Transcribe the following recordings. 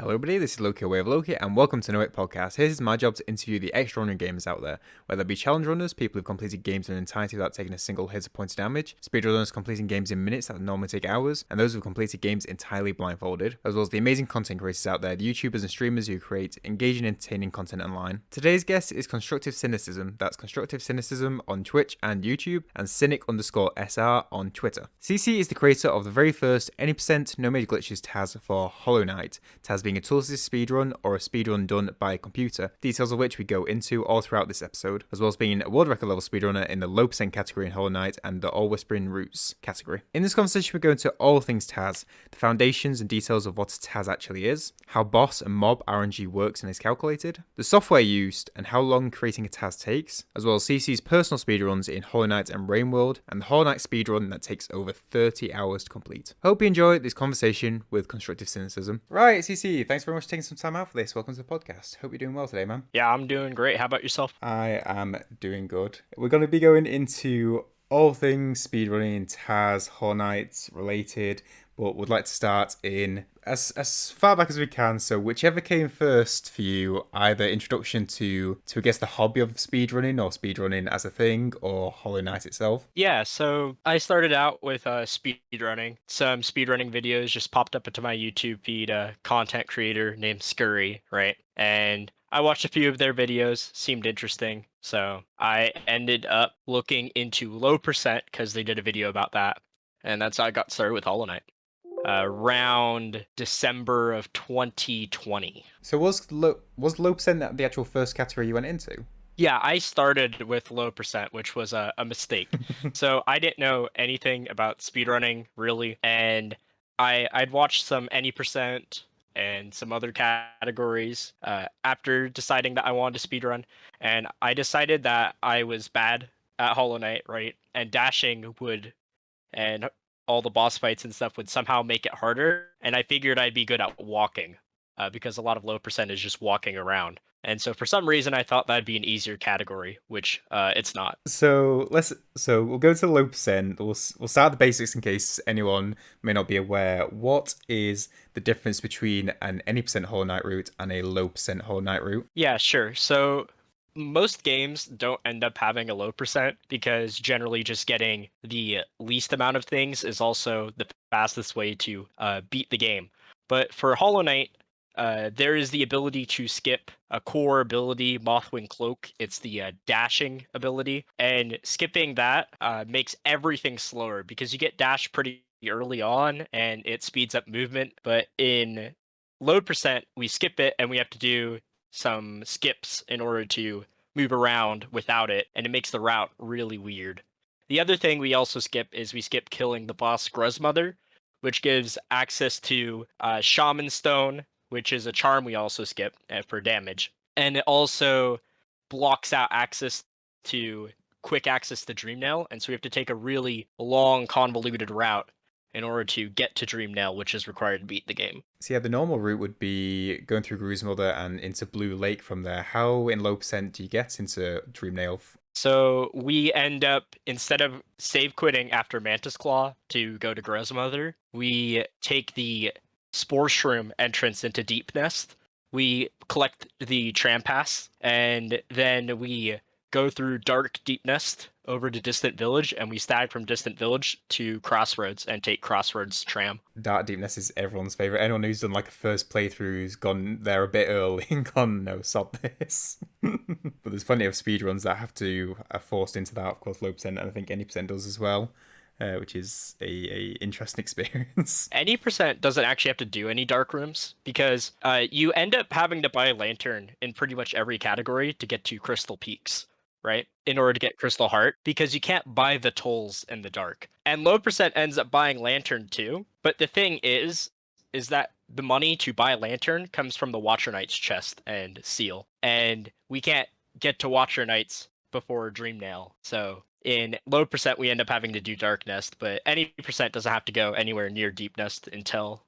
Hello everybody, this is Loci WayOfLoci and welcome to Know It Podcast. Here's my job to interview the extraordinary gamers out there, whether it be challenge runners, people who've completed games in entirety without taking a single hit or point of damage, speedrunners completing games in minutes that normally take hours, and those who've completed games entirely blindfolded, as well as the amazing content creators out there, the YouTubers and streamers who create engaging, entertaining content online. Today's guest is Constructive Cynicism, that's Constructive Cynicism on Twitch and YouTube, and Cynic_SR on Twitter. CC is the creator of the very first Any No Major Glitches TAS for Hollow Knight, TAS being a tool assist speedrun or a speedrun done by a computer, details of which we go into all throughout this episode, as well as being a world record level speedrunner in the low percent category in Hollow Knight and the All Whispering Roots category. In this conversation we go into all things TAS, the foundations and details of what TAS actually is, how boss and mob RNG works and is calculated, the software used and how long creating a TAS takes, as well as CC's personal speedruns in Hollow Knight and Rainworld, and the Hollow Knight speedrun that takes over 30 hours to complete. Hope you enjoy this conversation with Constructive Cynicism. Right, CC, thanks very much for taking some time out for this. Welcome to the podcast. Hope you're doing well today, man. Yeah, I'm doing great. How about yourself? I am doing good. We're going to be going into all things speedrunning, TAS, Hollow Knight related, but would like to start in as far back as we can. So whichever came first for you, either introduction to I guess the hobby of speedrunning or speedrunning as a thing or Hollow Knight itself. Yeah, so I started out with speedrunning. Some speedrunning videos just popped up into my YouTube feed, a content creator named Scurry, right? And I watched a few of their videos, seemed interesting. So I ended up looking into low percent because they did a video about that. And that's how I got started with Hollow Knight. Around December of 2020. So was low percent the actual first category you went into? Yeah, I started with low percent, which was a mistake. So I didn't know anything about speedrunning really, and I'd watched some Any percent and some other categories after deciding that I wanted to speedrun, and I decided that I was bad at Hollow Knight, right? And dashing would and all the boss fights and stuff would somehow make it harder, and I figured I'd be good at walking because a lot of low percent is just walking around. And so for some reason, I thought that'd be an easier category, which it's not. So we'll go to the low percent. We'll start at the basics in case anyone may not be aware. What is the difference between an any percent Hollow Knight route and a low percent Hollow Knight route? Yeah, sure. So most games don't end up having a low percent because generally just getting the least amount of things is also the fastest way to beat the game. But for Hollow Knight, there is the ability to skip a core ability, Mothwing Cloak. It's the dashing ability, and skipping that makes everything slower because you get dash pretty early on, and it speeds up movement. But in low percent, we skip it, and we have to do some skips in order to move around without it, and it makes the route really weird. The other thing we also skip is we skip killing the boss Gruzmother, which gives access to Shaman Stone, which is a charm we also skip for damage. And it also blocks out access to quick access to Dreamnail, and so we have to take a really long, convoluted route in order to get to Dreamnail, which is required to beat the game. So yeah, the normal route would be going through Gruzmother and into Blue Lake from there. How in low percent do you get into Dreamnail? So we end up, instead of save quitting after Mantis Claw to go to Gruzmother, we take the Spore Shroom entrance into Deep Nest. We collect the Trampass, and then we go through Dark Deep Nest over to Distant Village, and we stag from Distant Village to Crossroads and take Crossroads Tram. Dark Deep Nest is everyone's favourite. Anyone who's done like a first playthrough who's gone there a bit early and gone, no, sod this. But there's plenty of speedruns that have to are forced into that, of course, low percent, and I think any percent does as well. Which is a interesting experience. Any percent doesn't actually have to do any dark rooms because you end up having to buy a lantern in pretty much every category to get to Crystal Peaks, right? In order to get Crystal Heart, because you can't buy the tolls in the dark. And low percent ends up buying lantern too. But the thing is that the money to buy a lantern comes from the Watcher Knight's chest and seal, and we can't get to Watcher Knights before Dreamnail, so in low percent, we end up having to do Dark Nest, but any percent doesn't have to go anywhere near Deep Nest until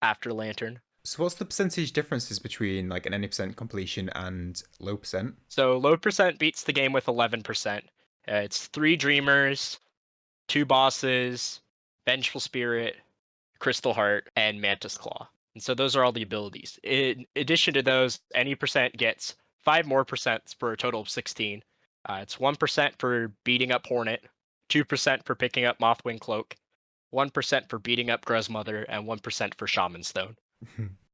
after Lantern. So what's the percentage differences between like an any percent completion and low percent? So low percent beats the game with 11%. It's 3 Dreamers, 2 Bosses, Vengeful Spirit, Crystal Heart, and Mantis Claw. And so those are all the abilities. In addition to those, any percent gets 5 more percents for a total of 16. It's 1% for beating up Hornet, 2% for picking up Mothwing Cloak, 1% for beating up Gruzmother, and 1% for Shaman Stone.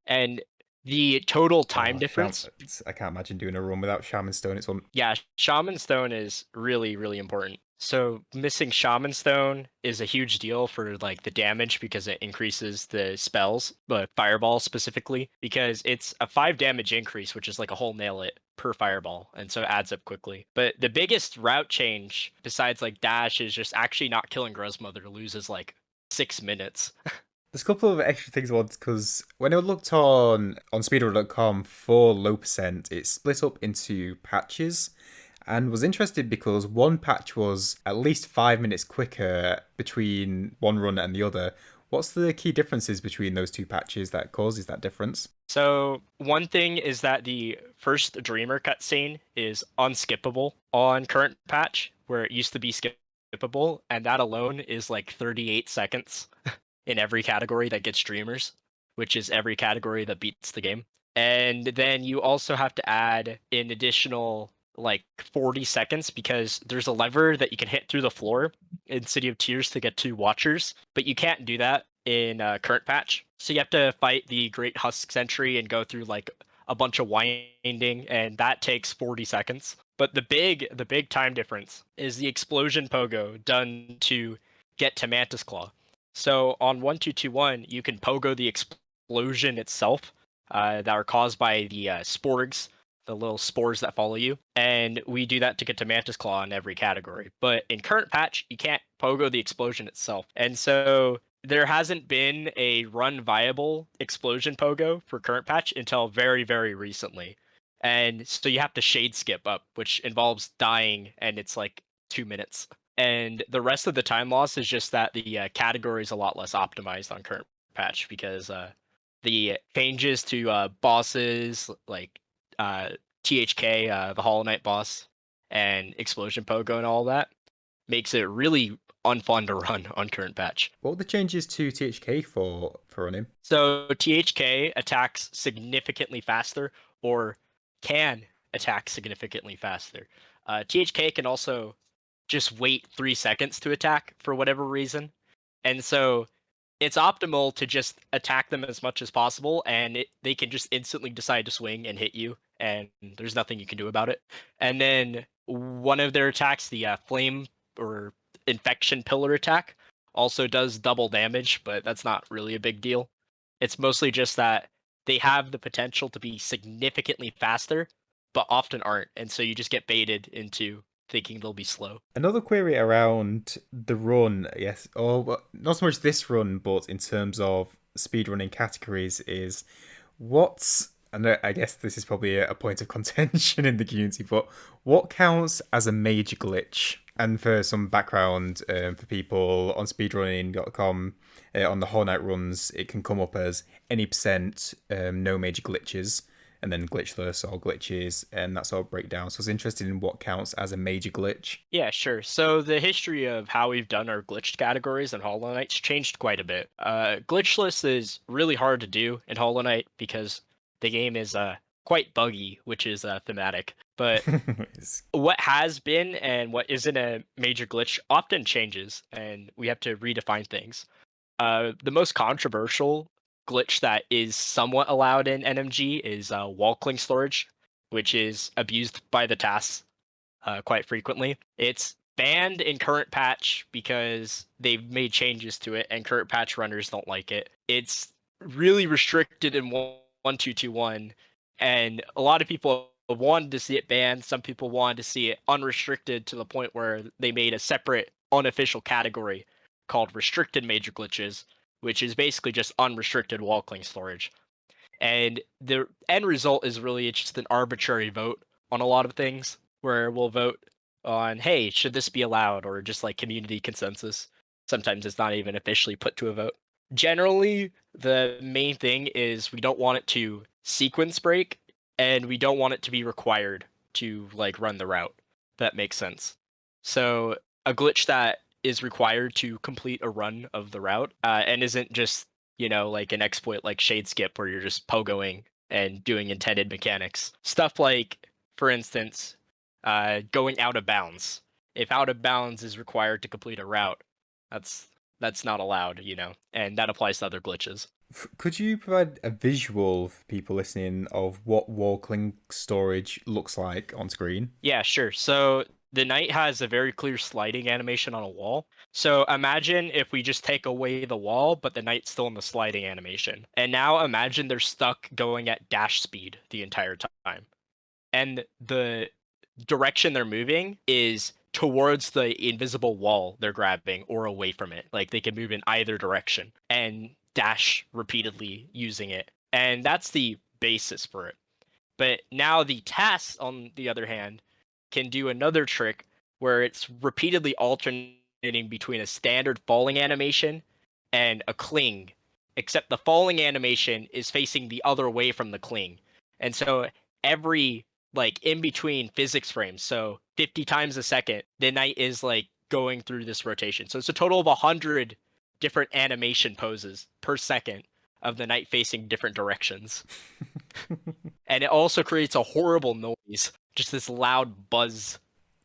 And the total time difference. I can't imagine doing a run without Shaman Stone. It's one. Yeah, Shaman Stone is really, really important. So missing Shaman Stone is a huge deal for like the damage because it increases the spells, but Fireball specifically, because it's a 5 damage increase, which is like a whole nail it per Fireball, and so it adds up quickly. But the biggest route change, besides like dash, is just actually not killing Gruzmother loses like 6 minutes. There's a couple of extra things I want because when I looked on speedrun.com for low percent, it's split up into patches and was interested because one patch was at least 5 minutes quicker between one run and the other. What's the key differences between those two patches that causes that difference? So one thing is that the first Dreamer cutscene is unskippable on current patch, where it used to be skippable, and that alone is like 38 seconds in every category that gets Dreamers, which is every category that beats the game. And then you also have to add an additional like 40 seconds because there's a lever that you can hit through the floor in City of Tears to get 2 Watchers, but you can't do that in current patch. So you have to fight the Great Husk Sentry and go through like a bunch of winding, and that takes 40 seconds. But the big time difference is the explosion pogo done to get to Mantis Claw. So on 1221, you can pogo the explosion itself that are caused by the sporgs, the little spores that follow you, and we do that to get to Mantis Claw in every category. But in current patch, you can't pogo the explosion itself, and so there hasn't been a run viable explosion pogo for current patch until very, very recently. And so you have to shade skip up, which involves dying, and it's like 2 minutes. And the rest of the time loss is just that the category is a lot less optimized on current patch because the changes to bosses like uh, THK, the Hollow Knight boss, and Explosion Pogo and all that makes it really unfun to run on current patch. What were the changes to THK for running? So THK attacks significantly faster, or can attack significantly faster. THK can also just wait 3 seconds to attack for whatever reason, and so it's optimal to just attack them as much as possible, and they can just instantly decide to swing and hit you, and there's nothing you can do about it. And then one of their attacks, the flame or infection pillar attack, also does double damage, but that's not really a big deal. It's mostly just that they have the potential to be significantly faster, but often aren't, and so you just get baited into thinking they'll be slow. Another query around the run, yes, or well, not so much this run, but in terms of speedrunning categories, is what's, and I guess this is probably a point of contention in the community, but what counts as a major glitch? And for some background for people on speedrunning.com, on the Hollow Knight runs, it can come up as any percent, no major glitches, and then glitchless or glitches, and that sort of breakdown. So I was interested in what counts as a major glitch. Yeah, sure. So the history of how we've done our glitched categories in Hollow Knight's changed quite a bit. Glitchless is really hard to do in Hollow Knight because the game is quite buggy, which is thematic. But what has been and what isn't a major glitch often changes, and we have to redefine things. The most controversial glitch that is somewhat allowed in NMG is wall cling storage, which is abused by the TAS quite frequently. It's banned in current patch because they've made changes to it, and current patch runners don't like it. It's really restricted in 1221, and a lot of people wanted to see it banned. Some people wanted to see it unrestricted to the point where they made a separate unofficial category called restricted major glitches, which is basically just unrestricted wall cling storage. And the end result is really just an arbitrary vote on a lot of things, where we'll vote on, hey, should this be allowed, or just like community consensus. Sometimes it's not even officially put to a vote. Generally, the main thing is we don't want it to sequence break, and we don't want it to be required to like run the route. That makes sense. So a glitch that is required to complete a run of the route and isn't just like an exploit like shade skip where you're just pogoing and doing intended mechanics. Stuff like, for instance, going out of bounds. If out of bounds is required to complete a route, that's that's not allowed, and that applies to other glitches. Could you provide a visual for people listening of what wall cling storage looks like on screen? Yeah, sure. So the knight has a very clear sliding animation on a wall. So imagine if we just take away the wall, but the knight's still in the sliding animation. And now imagine they're stuck going at dash speed the entire time. And the direction they're moving is towards the invisible wall they're grabbing or away from it. Like they can move in either direction and dash repeatedly using it. And that's the basis for it. But now the TAS, on the other hand, can do another trick where it's repeatedly alternating between a standard falling animation and a cling, except the falling animation is facing the other way from the cling. And so every like in between physics frames, so 50 times a second, the knight is like going through this rotation. So it's a total of 100 different animation poses per second of the knight facing different directions. And it also creates a horrible noise, just this loud buzz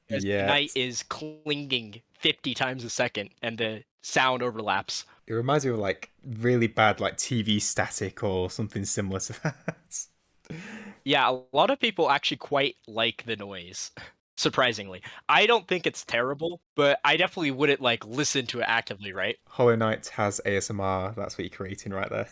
as the Yeah, knight is clinging 50 times a second and the sound overlaps. it reminds me of like really bad like TV static or something similar to that. Yeah, a lot of people actually quite like the noise, surprisingly. I don't think it's terrible, but I definitely wouldn't like listen to it actively, right? Hollow Knight has ASMR. That's what you're creating right there.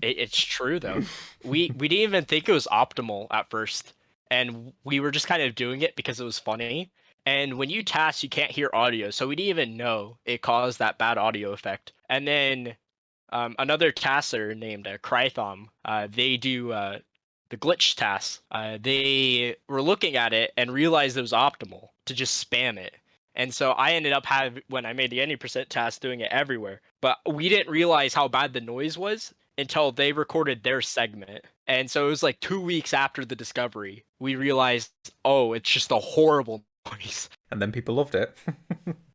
It's true though. We didn't even think it was optimal at first, and we were just kind of doing it because it was funny. And when you task, you can't hear audio, so we didn't even know it caused that bad audio effect. And then another tasser named Crythom, they do the glitch task. They were looking at it and realized it was optimal to just spam it. And so I ended up having, when I made the any percent task, doing it everywhere. But we didn't realize how bad the noise was until they recorded their segment. And so it was like 2 weeks after the discovery, we realized, oh, it's just a horrible noise. And then people loved it.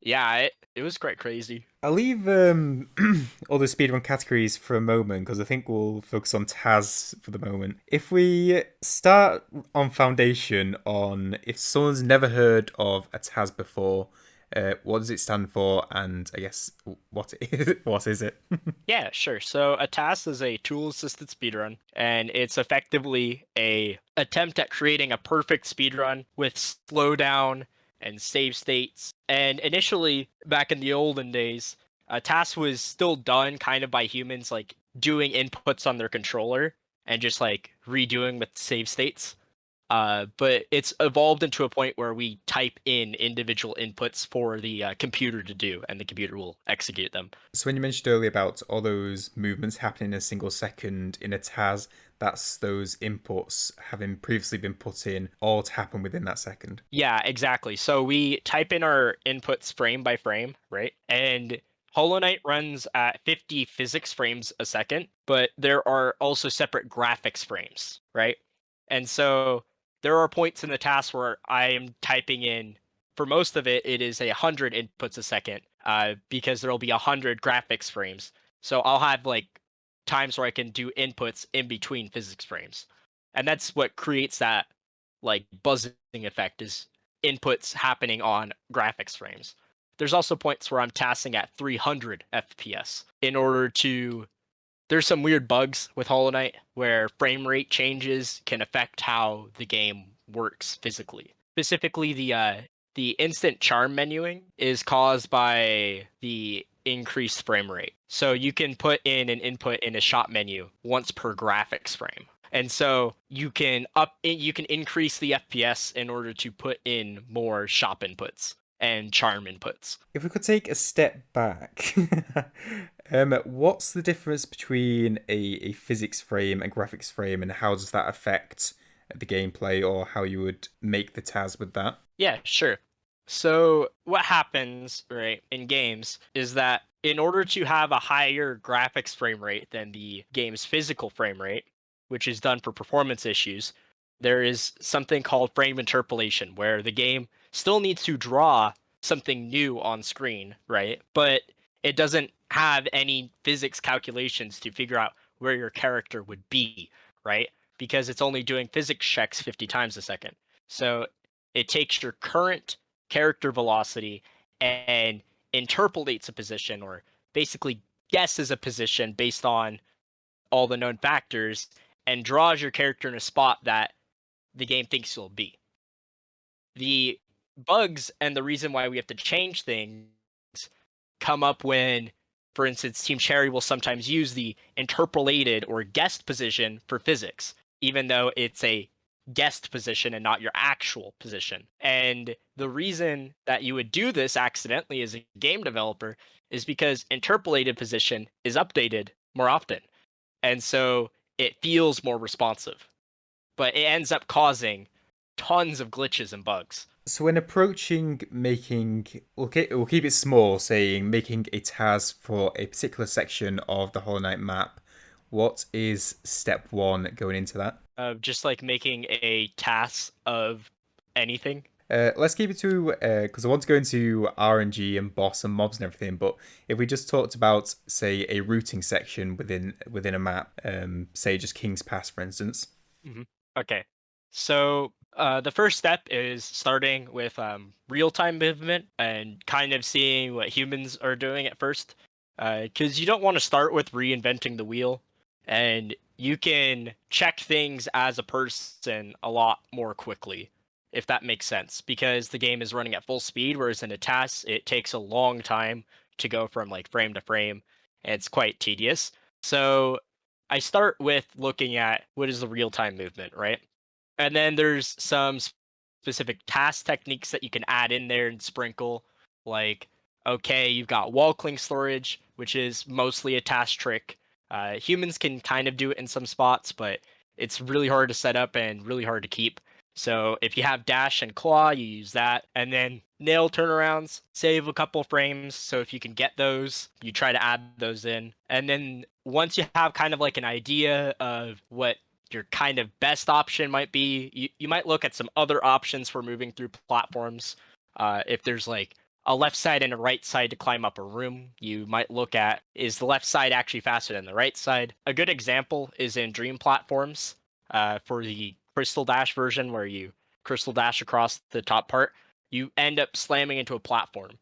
Yeah, it was quite crazy. I'll leave all the speedrun categories for a moment because I think we'll focus on TAS for the moment. If we start on foundation, on if someone's never heard of a TAS before, what does it stand for, and I guess what it is, what is it? Yeah, sure. So a TAS is a tool-assisted speedrun, and it's effectively a attempt at creating a perfect speedrun with slowdown and save states. And initially, back in the olden days, a TAS was still done kind of by humans, like doing inputs on their controller and just like redoing with save states. But it's evolved into a point where we type in individual inputs for the computer to do, and the computer will execute them. So when you mentioned earlier about all those movements happening in a single second in a TAS, that's those inputs having previously been put in all to happen within that second. Yeah, exactly. So we type in our inputs frame by frame, right? And Hollow Knight runs at 50 physics frames a second, but there are also separate graphics frames, right? And so there are points in the task where I am typing in, for most of it, it is 100 inputs a second, because there'll be 100 graphics frames. So I'll have like times where I can do inputs in between physics frames. And that's what creates that like buzzing effect, is inputs happening on graphics frames. There's also points where I'm tasking at 300 FPS in order to. There's some weird bugs with Hollow Knight where frame rate changes can affect how the game works physically. Specifically, the instant charm menuing is caused by the increased frame rate. So you can put in an input in a shot menu once per graphics frame. And so you can increase the FPS in order to put in more shop inputs and charm inputs. If we could take a step back, what's the difference between a physics frame and graphics frame, and how does that affect the gameplay or how you would make the TAS with that? Yeah, sure. So what happens, right, in games is that in order to have a higher graphics frame rate than the game's physical frame rate, which is done for performance issues, there is something called frame interpolation, where the game still needs to draw something new on screen, right? But it doesn't have any physics calculations to figure out where your character would be, right? Because it's only doing physics checks 50 times a second. So it takes your current character velocity and interpolates a position, or basically guesses a position based on all the known factors, and draws your character in a spot that the game thinks you'll be. The bugs and the reason why we have to change things come up when, for instance, Team Cherry will sometimes use the interpolated or guessed position for physics, even though it's a guessed position and not your actual position. And the reason that you would do this accidentally as a game developer is because interpolated position is updated more often. And so it feels more responsive, but it ends up causing tons of glitches and bugs. So when approaching making, we'll keep it small, saying making a TAS for a particular section of the Hollow Knight map, what is step one going into that? Just like making a TAS of anything. Let's keep it to, because I want to go into RNG and boss and mobs and everything, but if we just talked about, say, a routing section within a map, say just King's Pass, for instance. Hmm. Okay. So the first step is starting with real-time movement and kind of seeing what humans are doing at first. Because you don't want to start with reinventing the wheel. And you can check things as a person a lot more quickly, if that makes sense. Because the game is running at full speed, whereas in a task, it takes a long time to go from like frame to frame. And it's quite tedious. So I start with looking at what is the real time movement, right? And then there's some specific task techniques that you can add in there and sprinkle. Like, okay, you've got wall cling storage, which is mostly a task trick. Humans can kind of do it in some spots, but it's really hard to set up and really hard to keep. So if you have dash and claw, you use that. And then nail turnarounds, save a couple frames. So if you can get those, you try to add those in. And then once you have kind of like an idea of what your kind of best option might be, you might look at some other options for moving through platforms. If there's like a left side and a right side to climb up a room, you might look at, is the left side actually faster than the right side? A good example is in Dream Platforms, for the Crystal Dash version, where you Crystal Dash across the top part, you end up slamming into a platform.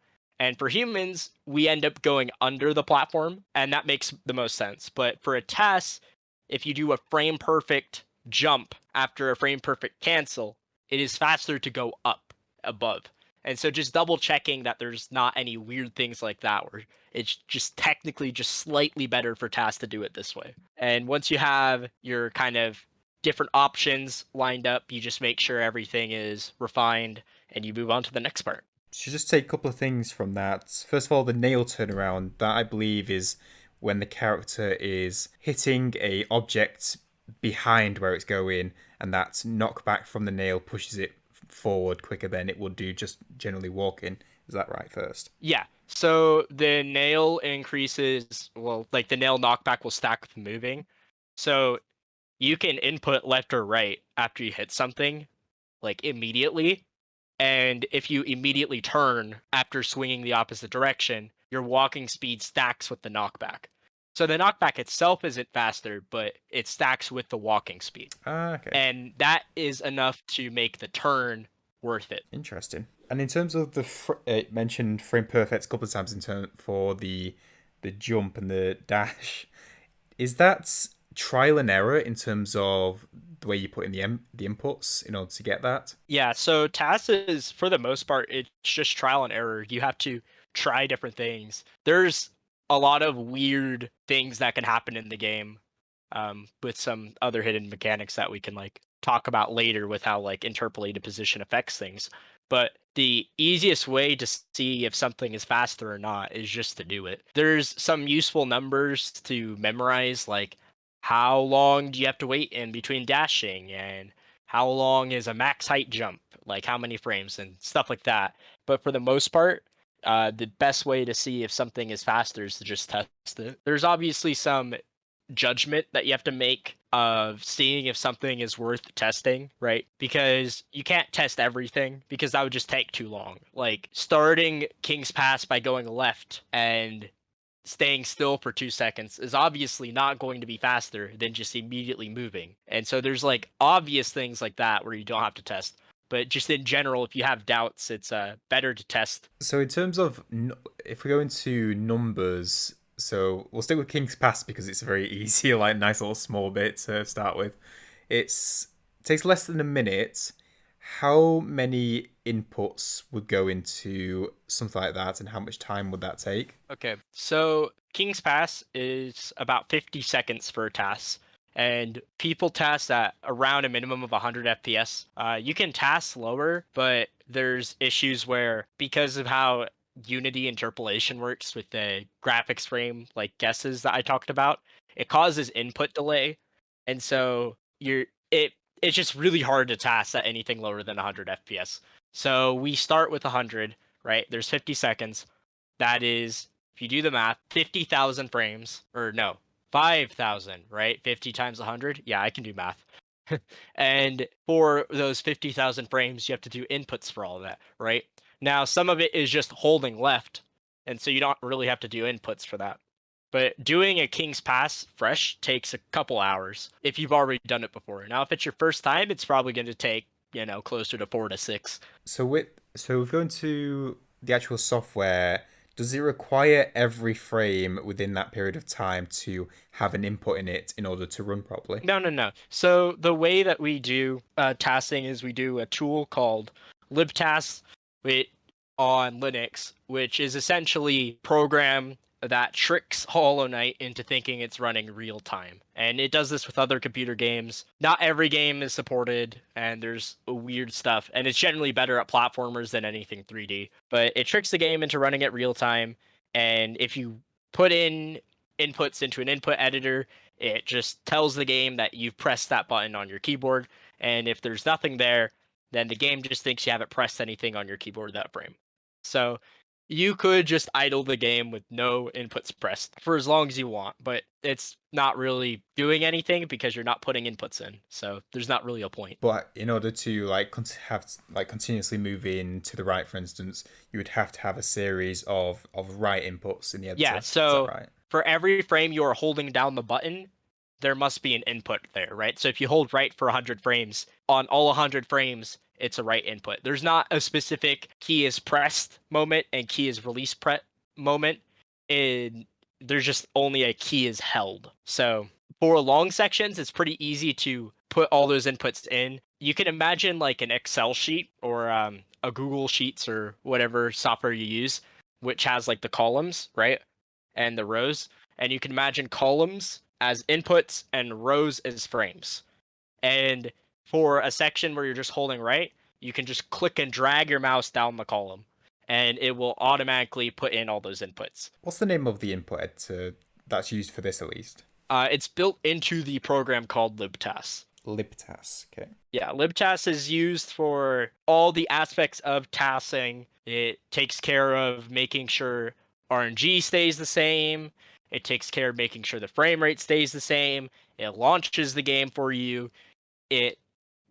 And for humans, we end up going under the platform, and that makes the most sense. But for a test, if you do a frame perfect jump after a frame perfect cancel, it is faster to go up above. And so just double checking that there's not any weird things like that, where it's just technically just slightly better for tasks to do it this way. And once you have your kind of different options lined up, you just make sure everything is refined and you move on to the next part. Should just take a couple of things from that. First of all, the nail turnaround. That I believe is when the character is hitting a object behind where it's going, and that knockback from the nail pushes it forward quicker than it would do just generally walking. Is that right? First. Yeah. So the nail increases, well, like the nail knockback will stack with moving. So you can input left or right after you hit something, like immediately. And if you immediately turn after swinging the opposite direction, your walking speed stacks with the knockback. So the knockback itself isn't faster, but it stacks with the walking speed. Ah, okay. And that is enough to make the turn worth it. Interesting. And in terms of the it mentioned frame perfect a couple of times in turn for the jump and the dash, is that trial and error in terms of the way you put in the inputs in order to get that? Yeah, so TAS is, for the most part, it's just trial and error. You have to try different things. There's a lot of weird things that can happen in the game, with some other hidden mechanics that we can like talk about later with how like interpolated position affects things. But the easiest way to see if something is faster or not is just to do it. There's some useful numbers to memorize, like how long do you have to wait in between dashing, and how long is a max height jump, like how many frames and stuff like that. But for the most part, the best way to see if something is faster is to just test it. There's obviously some judgment that you have to make of seeing if something is worth testing, right? Because you can't test everything, because that would just take too long. Like starting King's Pass by going left and staying still for 2 seconds is obviously not going to be faster than just immediately moving. And so there's like obvious things like that where you don't have to test. But just in general, if you have doubts, it's better to test. So in terms of if we go into numbers, so we'll stick with King's Pass because it's a very easy, like nice little small bit to start with. It takes less than a minute. How many inputs would go into something like that, and how much time would that take? Okay, so King's Pass is about 50 seconds for a TAS, and people TAS at around a minimum of 100 FPS. You can TAS slower, but there's issues where because of how Unity interpolation works with the graphics frame like guesses that I talked about, it causes input delay, and so it's just really hard to TAS at anything lower than 100 FPS. So we start with 100, right? There's 50 seconds. That is, if you do the math, 50,000 frames, or no, 5,000, right? 50 times 100. Yeah, I can do math. And for those 50,000 frames, you have to do inputs for all of that, right? Now, some of it is just holding left, and so you don't really have to do inputs for that. But doing a King's Pass fresh takes a couple hours if you've already done it before. Now, if it's your first time, it's probably going to take, closer to 4 to 6. So we're going to the actual software. Does it require every frame within that period of time to have an input in it in order to run properly? No, no, no. So the way that we do tasking is we do a tool called libtas with, on Linux, which is essentially program that tricks Hollow Knight into thinking it's running real time. And it does this with other computer games. Not every game is supported, and there's weird stuff. And it's generally better at platformers than anything 3D. But it tricks the game into running it real time. And if you put in inputs into an input editor, it just tells the game that you've pressed that button on your keyboard, and if there's nothing there, then the game just thinks you haven't pressed anything on your keyboard that frame. So you could just idle the game with no inputs pressed for as long as you want, but it's not really doing anything because you're not putting inputs in. So there's not really a point. But in order to have like continuously move in to the right, for instance, you would have to have a series of right inputs in the Yeah, editor. Is that so right? for every frame you are holding down the button, there must be an input there, right? So if you hold right for 100 frames, on all 100 frames, it's a right input. There's not a specific key is pressed moment and key is release moment. In There's just only a key is held. So for long sections, it's pretty easy to put all those inputs in. You can imagine like an Excel sheet or a Google Sheets or whatever software you use, which has like the columns, right? And the rows. And you can imagine columns as inputs and rows as frames. And for a section where you're just holding right, you can just click and drag your mouse down the column and it will automatically put in all those inputs. What's the name of the input editor that's used for this at least? It's built into the program called libtas. libtas. Okay. Yeah, libtas is used for all the aspects of tassing. It takes care of making sure RNG stays the same. It takes care of making sure the frame rate stays the same. It launches the game for you. It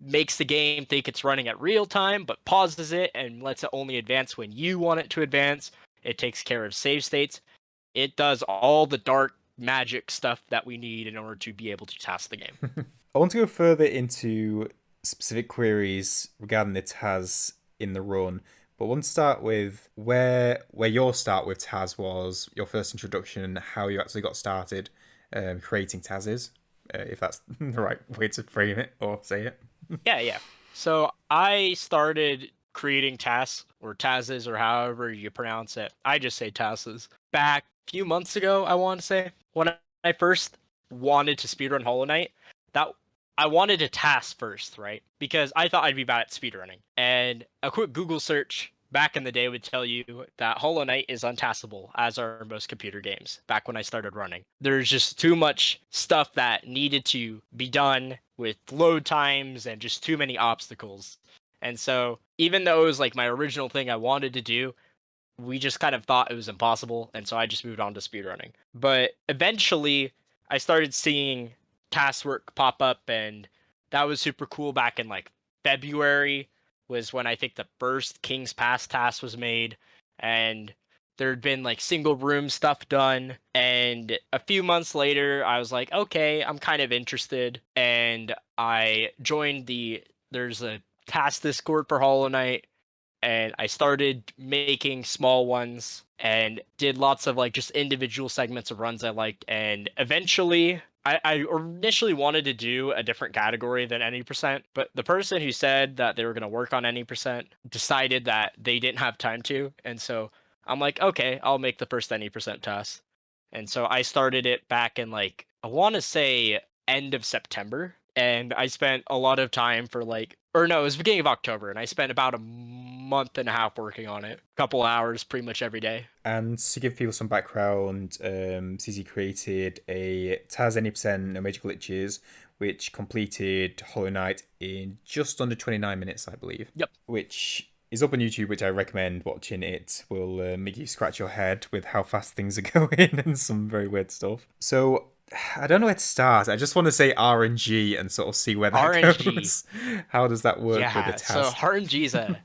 makes the game think it's running at real time, but pauses it and lets it only advance when you want it to advance. It takes care of save states. It does all the dark magic stuff that we need in order to be able to task the game. I want to go further into specific queries regarding the TAS in the run, but I want to start with where your start with TAS was, your first introduction, how you actually got started creating TASs, if that's the right way to frame it or say it. Yeah, yeah. So I started creating tasks or TASs or however you pronounce it. I just say TASs. Back a few months ago, I want to say, when I first wanted to speedrun Hollow Knight, that I wanted to task first, right? Because I thought I'd be bad at speedrunning. And a quick Google search back in the day would tell you that Hollow Knight is untaskable, as are most computer games, back when I started running. There's just too much stuff that needed to be done with load times and just too many obstacles. And so, even though it was like my original thing I wanted to do, we just kind of thought it was impossible. And so I just moved on to speedrunning. But eventually, I started seeing task work pop up, and that was super cool back in like February was when I think the first King's Pass task was made. And There had been like single room stuff done, and a few months later, I was like, okay, I'm kind of interested, and I joined there's a TAS Discord for Hollow Knight, and I started making small ones and did lots of like just individual segments of runs I liked. And eventually, I initially wanted to do a different category than any percent, but the person who said that they were going to work on any percent decided that they didn't have time to. And so I'm like, okay, I'll make the first any percent task. And so I started it back in like, I want to say end of September. And I spent a lot of time for like, or no, it was beginning of October, and I spent about a month and a half working on it, a couple hours pretty much every day. And to give people some background, CZ created a TAS Any Percent No Major Glitches, which completed Hollow Knight in just under 29 minutes, I believe. Yep. Which is up on YouTube, which I recommend watching. It will make you scratch your head with how fast things are going and some very weird stuff. So I don't know where to start. I just want to say RNG and sort of see where that RNG. goes. How does that work with the Yeah, so TAS? RNG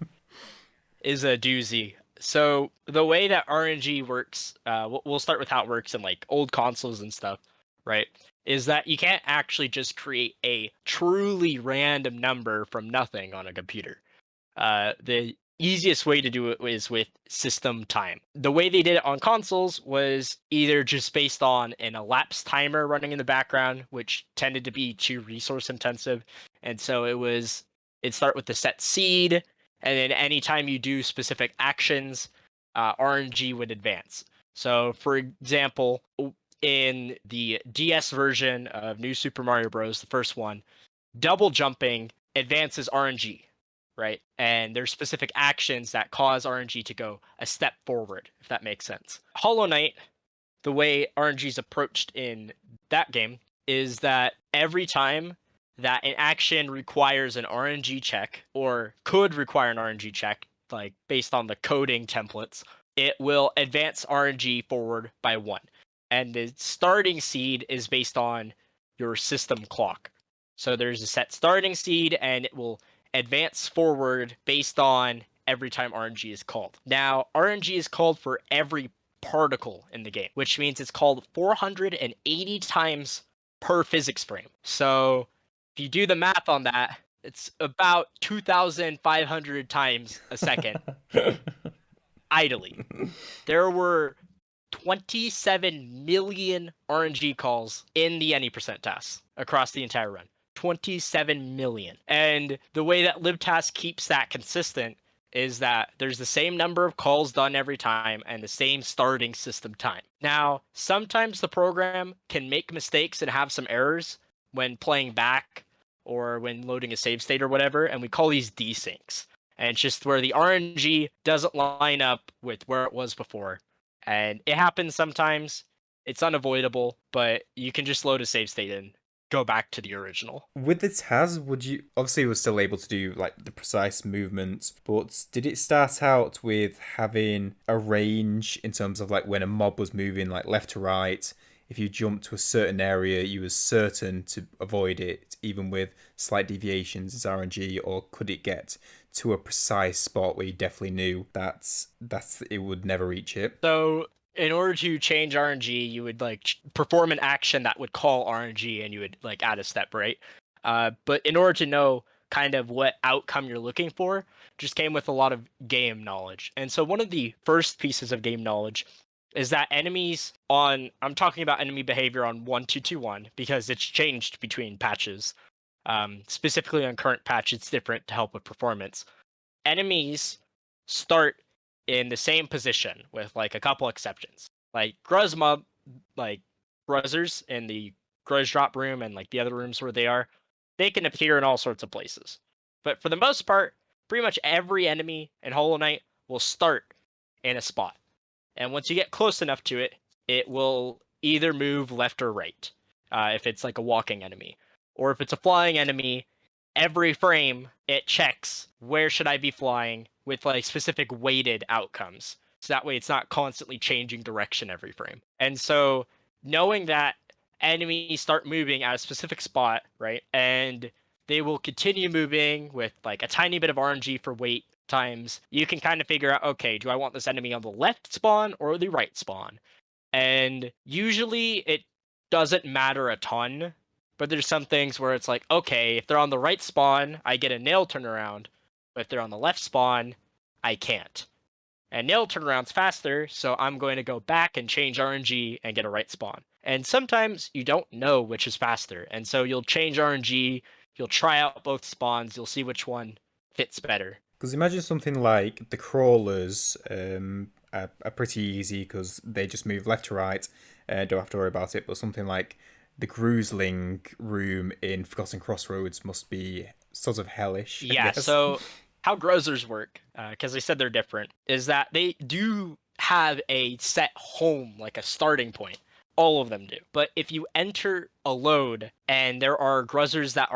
is a doozy. So the way that RNG works, we'll start with how it works in like old consoles and stuff, right? Is that you can't actually just create a truly random number from nothing on a computer. The easiest way to do it is with system time. The way they did it on consoles was either just based on an elapsed timer running in the background, which tended to be too resource intensive. And so it'd start with the set seed, and then anytime you do specific actions, RNG would advance. So, for example, in the DS version of New Super Mario Bros., the first one, double jumping advances RNG, right? And there's specific actions that cause RNG to go a step forward, if that makes sense. Hollow Knight, the way RNG is approached in that game is that every time that an action requires an RNG check or could require an RNG check, like based on the coding templates, it will advance RNG forward by 1. And the starting seed is based on your system clock. So there's a set starting seed, and it will advance forward based on every time RNG is called. Now, RNG is called for every particle in the game, which means it's called 480 times per physics frame. So if you do the math on that, it's about 2,500 times a second idly. There were 27 million RNG calls in the any percent task across the entire run. 27 million. And the way that libtask keeps that consistent is that there's the same number of calls done every time and the same starting system time. Now, sometimes the program can make mistakes and have some errors when playing back or when loading a save state or whatever, and we call these desyncs. And it's just where the RNG doesn't line up with where it was before. And it happens sometimes. It's unavoidable, but you can just load a save state and go back to the original. With the TAS, would you obviously was still able to do like the precise movements, but did it start out with having a range in terms of like when a mob was moving like left to right? If you jumped to a certain area, you were certain to avoid it, even with slight deviations as RNG, or could it get to a precise spot where you definitely knew that's it would never reach it? So in order to change RNG, you would like perform an action that would call RNG, and you would like add a step, right? But in order to know kind of what outcome you're looking for, just came with a lot of game knowledge. And so one of the first pieces of game knowledge is that enemies on, I'm talking about enemy behavior on 1.2.2.1 because it's changed between patches. Specifically on current patch, it's different to help with performance. Enemies start in the same position with like a couple exceptions. Like Gruzma, like Gruzzers in the Grudge Drop room and like the other rooms where they are, they can appear in all sorts of places. But for the most part, pretty much every enemy in Hollow Knight will start in a spot. And once you get close enough to it, it will either move left or right, if it's like a walking enemy. Or if it's a flying enemy, every frame it checks where should I be flying with like specific weighted outcomes. So that way it's not constantly changing direction every frame. And so knowing that enemies start moving at a specific spot, right? And they will continue moving with like a tiny bit of RNG for wait times. You can kind of figure out, okay, do I want this enemy on the left spawn or the right spawn? And usually it doesn't matter a ton, but there's some things where it's like, okay, if they're on the right spawn, I get a nail turnaround, but if they're on the left spawn, I can't. And nail turnaround's faster, so I'm going to go back and change RNG and get a right spawn. And sometimes you don't know which is faster, and so you'll change RNG, you'll try out both spawns, you'll see which one fits better. Because imagine something like the crawlers are pretty easy because they just move left to right, don't have to worry about it. But something like the Cruisling room in Forgotten Crossroads must be sort of hellish, I Yeah, guess. so how Grozers work, because they said they're different, is that they do have a set home, like a starting point. All of them do. But if you enter a load and there are Gruzzers that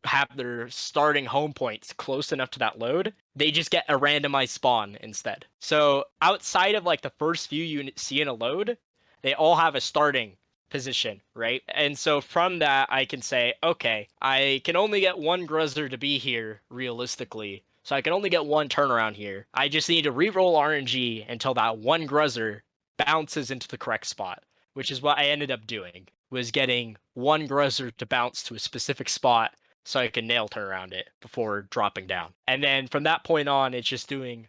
have their starting home points close enough to that load, they just get a randomized spawn instead. So outside of like the first few you see in a load, they all have a starting position, right? And so from that, I can say, okay, I can only get one Gruzzer to be here realistically. So I can only get one turnaround here. I just need to reroll RNG until that one Gruzzer bounces into the correct spot, which is what I ended up doing, was getting one Gruzzer to bounce to a specific spot so I can nail turn around it before dropping down. And then from that point on, it's just doing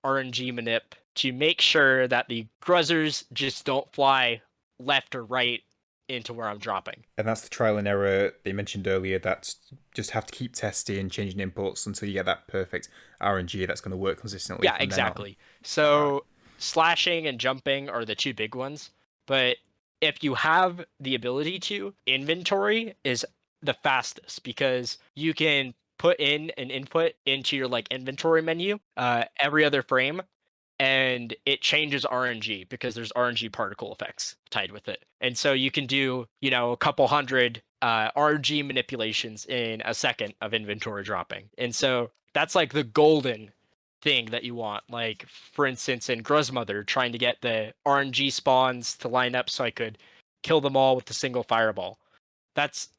RNG manip to make sure that the Gruzzers just don't fly left or right into where I'm dropping. And that's the trial and error they mentioned earlier. That just have to keep testing, changing inputs until you get that perfect RNG that's going to work consistently Yeah, from then on. exactly. Right. So slashing and jumping are the two big ones. But if you have the ability to, inventory is the fastest because you can put in an input into your like inventory menu every other frame, and it changes RNG because there's RNG particle effects tied with it. And so you can do, a couple hundred RNG manipulations in a second of inventory dropping. And so that's like the golden thing that you want. Like, for instance, in Gruzmother, trying to get the RNG spawns to line up so I could kill them all with a single fireball.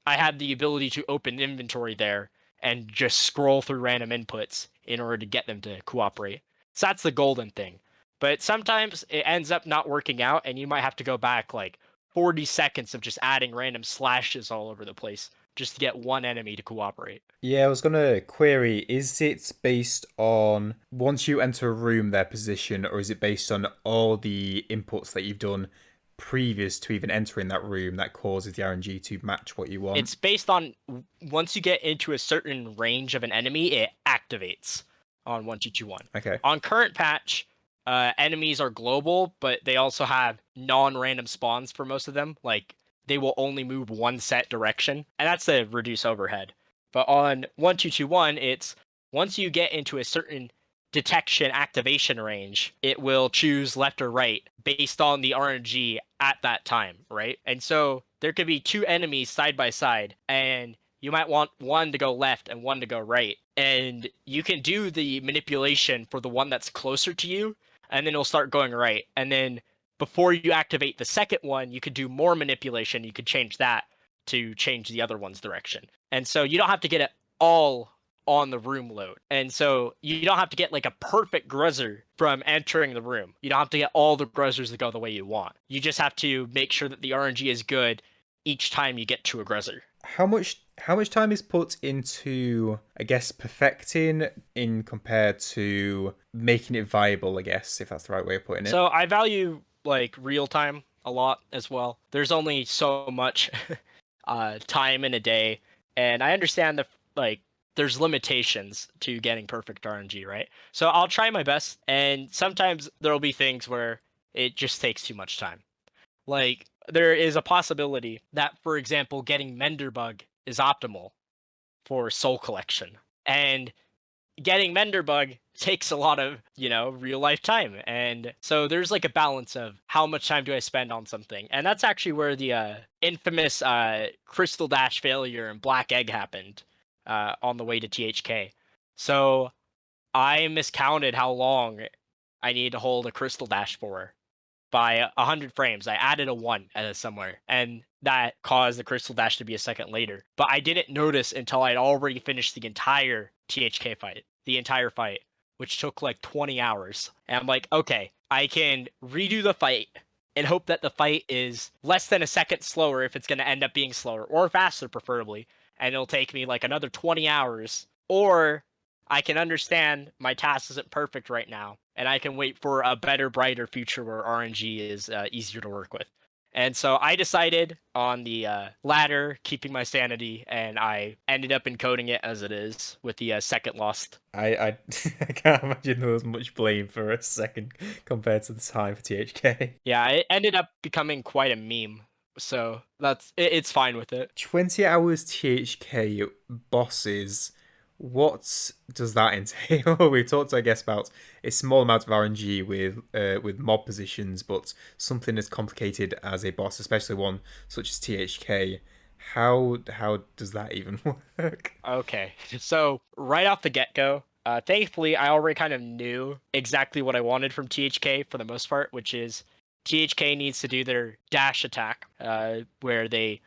I had the ability to open inventory there and just scroll through random inputs in order to get them to cooperate. So that's the golden thing. But sometimes it ends up not working out, and you might have to go back like 40 seconds of just adding random slashes all over the place just to get one enemy to cooperate. Yeah, I was gonna query, is it based on once you enter a room, their position, or is it based on all the inputs that you've done previous to even entering that room that causes the RNG to match what you want? It's based on once you get into a certain range of an enemy, it activates on 1221. Okay. On current patch, enemies are global, but they also have non-random spawns for most of them. Like they will only move one set direction, and that's to reduce overhead. But on 1221, it's once you get into a certain detection activation range, it will choose left or right based on the RNG at that time, right? And so there could be two enemies side by side, and you might want one to go left and one to go right. And you can do the manipulation for the one that's closer to you, and then it'll start going right. And then before you activate the second one, you could do more manipulation. You could change that to change the other one's direction. And so you don't have to get it all on the room load. And so you don't have to get like a perfect gruzzer from entering the room. You don't have to get all the gruzzers to go the way you want. You just have to make sure that the RNG is good each time you get to a gruzzer. How much time is put into, I guess, perfecting in compared to making it viable, I guess, if that's the right way of putting it? So I value like real time a lot as well. There's only so much time in a day, and I understand that like there's limitations to getting perfect RNG, right? So I'll try my best, and sometimes there'll be things where it just takes too much time. Like there is a possibility that, for example, getting Menderbug is optimal for soul collection, and getting Menderbug takes a lot of, real life time. And so there's like a balance of how much time do I spend on something. And that's actually where the infamous Crystal Dash failure and Black Egg happened on the way to THK. So I miscounted how long I needed to hold a Crystal Dash for by 100 frames. I added a 1 somewhere. And that caused the crystal dash to be a second later. But I didn't notice until I'd already finished the entire THK fight, which took like 20 hours. And I'm like, okay, I can redo the fight and hope that the fight is less than a second slower if it's going to end up being slower, or faster preferably, and it'll take me like another 20 hours. Or I can understand my task isn't perfect right now, and I can wait for a better, brighter future where RNG is easier to work with. And so I decided on the latter, keeping my sanity, and I ended up encoding it as it is with the second lost. I I can't imagine there was much blame for a second compared to the time for THK. Yeah, it ended up becoming quite a meme, so it's fine with it. 20 hours THK bosses. What does that entail? We've talked, I guess, about a small amount of RNG with mob positions, but something as complicated as a boss, especially one such as THK. How does that even work? Okay, so right off the get-go, thankfully I already kind of knew exactly what I wanted from THK for the most part, which is THK needs to do their dash attack, where they,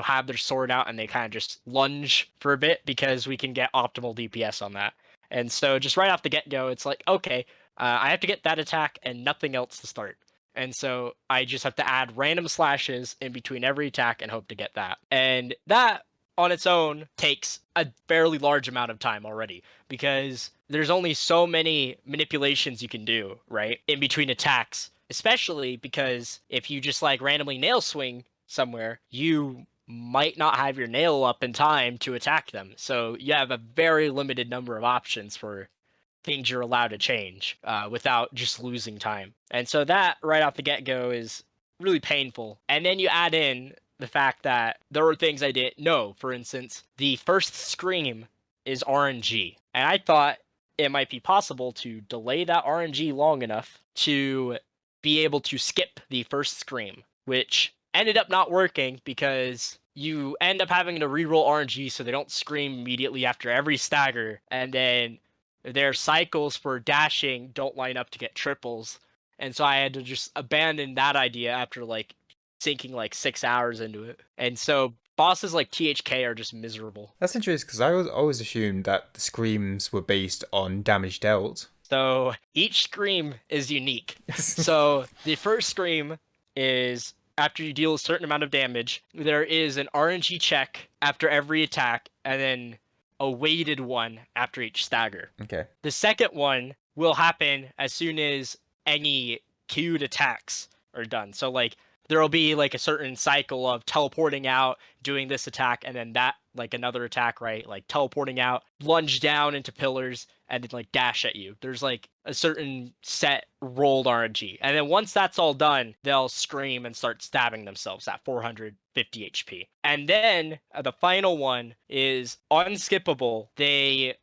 have their sword out and they kind of just lunge for a bit because we can get optimal DPS on that. And so just right off the get-go, it's like, okay, I have to get that attack and nothing else to start. And so I just have to add random slashes in between every attack and hope to get that. And that on its own takes a fairly large amount of time already, because there's only so many manipulations you can do, right, in between attacks, especially because if you just like randomly nail swing somewhere, you might not have your nail up in time to attack them. So you have a very limited number of options for things you're allowed to change without just losing time. And so that right off the get-go is really painful. And then you add in the fact that there were things I didn't know. For instance, the first scream is RNG. And I thought it might be possible to delay that RNG long enough to be able to skip the first scream, which ended up not working because you end up having to reroll RNG so they don't scream immediately after every stagger, and then their cycles for dashing don't line up to get triples. And so I had to just abandon that idea after like sinking like 6 hours into it. And so bosses like THK are just miserable. That's interesting because always assumed that the screams were based on damage dealt. So each scream is unique. So the first scream is after you deal a certain amount of damage, there is an RNG check after every attack, and then a weighted one after each stagger. Okay. The second one will happen as soon as any queued attacks are done. So like there will be like a certain cycle of teleporting out, doing this attack, and then that like another attack, right? Like teleporting out, lunge down into pillars, and then like dash at you. There's like a certain set rolled RNG. And then once that's all done, they'll scream and start stabbing themselves at 450 HP. And then the final one is unskippable. The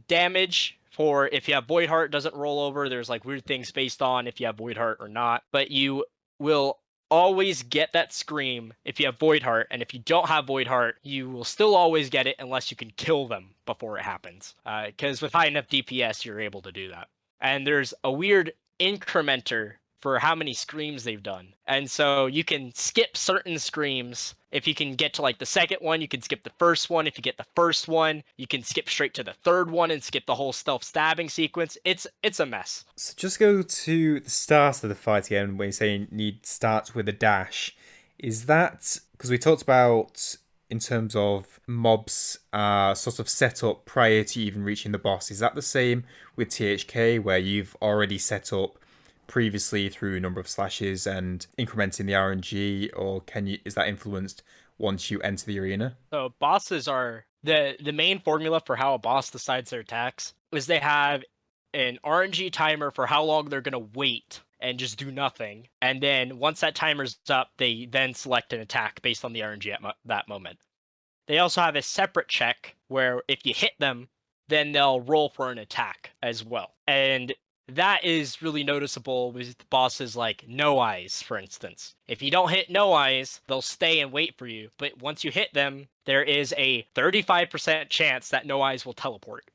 damage for if you have Void Heart doesn't roll over. There's like weird things based on if you have Void Heart or not. But you will always get that scream if you have Void Heart, and if you don't have Void Heart, you will still always get it unless you can kill them before it happens. Because with high enough DPS, you're able to do that. And there's a weird incrementer for how many screams they've done. And so you can skip certain screams. If you can get to like the second one, you can skip the first one. If you get the first one, you can skip straight to the third one and skip the whole stealth stabbing sequence. It's a mess. So just go to the start of the fight again when you say you need starts with a dash. Is that because we talked about in terms of mobs sort of set up prior to even reaching the boss? Is that the same with THK where you've already set up previously through a number of slashes and incrementing the RNG, or is that influenced once you enter the arena? So bosses are the main formula for how a boss decides their attacks is they have an RNG timer for how long they're gonna wait and just do nothing, and then once that timer's up, they then select an attack based on the RNG at that moment. They also have a separate check where if you hit them, then they'll roll for an attack as well. And that is really noticeable with bosses like No Eyes, for instance. If you don't hit No Eyes, they'll stay and wait for you. But once you hit them, there is a 35% chance that No Eyes will teleport.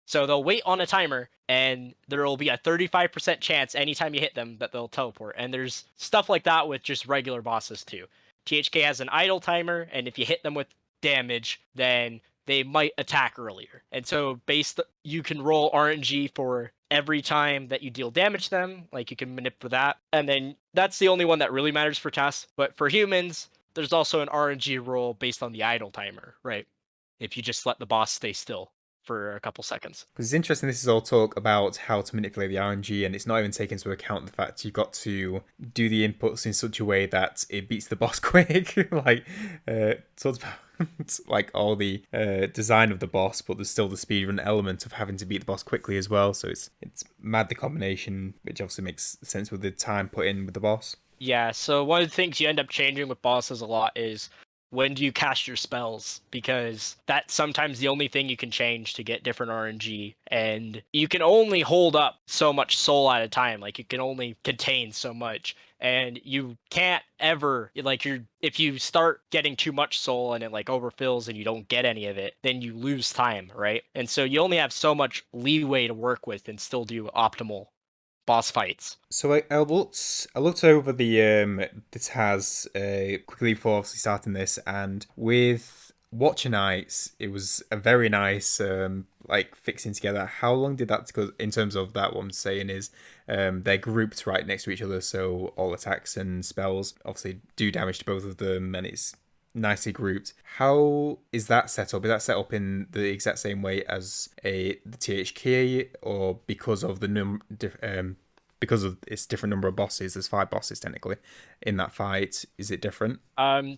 So they'll wait on a timer, and there will be a 35% chance anytime you hit them that they'll teleport. And there's stuff like that with just regular bosses too. THK has an idle timer, and if you hit them with damage, then they might attack earlier. And so you can roll RNG for every time that you deal damage to them, like you can manipulate that. And then that's the only one that really matters for TAS. But for humans, there's also an RNG roll based on the idle timer, right? If you just let the boss stay still for a couple seconds. Because it's interesting, this is all talk about how to manipulate the RNG, and it's not even taking into account the fact you've got to do the inputs in such a way that it beats the boss quick. Like, talks about like all the design of the boss, but there's still the speedrun element of having to beat the boss quickly as well. So it's mad, the combination, which obviously makes sense with the time put in with the boss. Yeah, so one of the things you end up changing with bosses a lot is when do you cast your spells? Because that's sometimes the only thing you can change to get different RNG. And you can only hold up so much soul at a time. Like you can only contain so much. And you can't ever if you start getting too much soul and it like overfills and you don't get any of it, then you lose time, right? And so you only have so much leeway to work with and still do optimal boss fights. So I looked over the TAS quickly before obviously starting this, and with Watcher Nights, it was a very nice like fixing together. How long did that go in terms of that? What I'm saying is they're grouped right next to each other, so all attacks and spells obviously do damage to both of them, and it's nicely grouped. How is that set up? Is that set up in the exact same way as the THK, or because of because of its different number of bosses? There's 5 bosses technically in that fight. Is it different?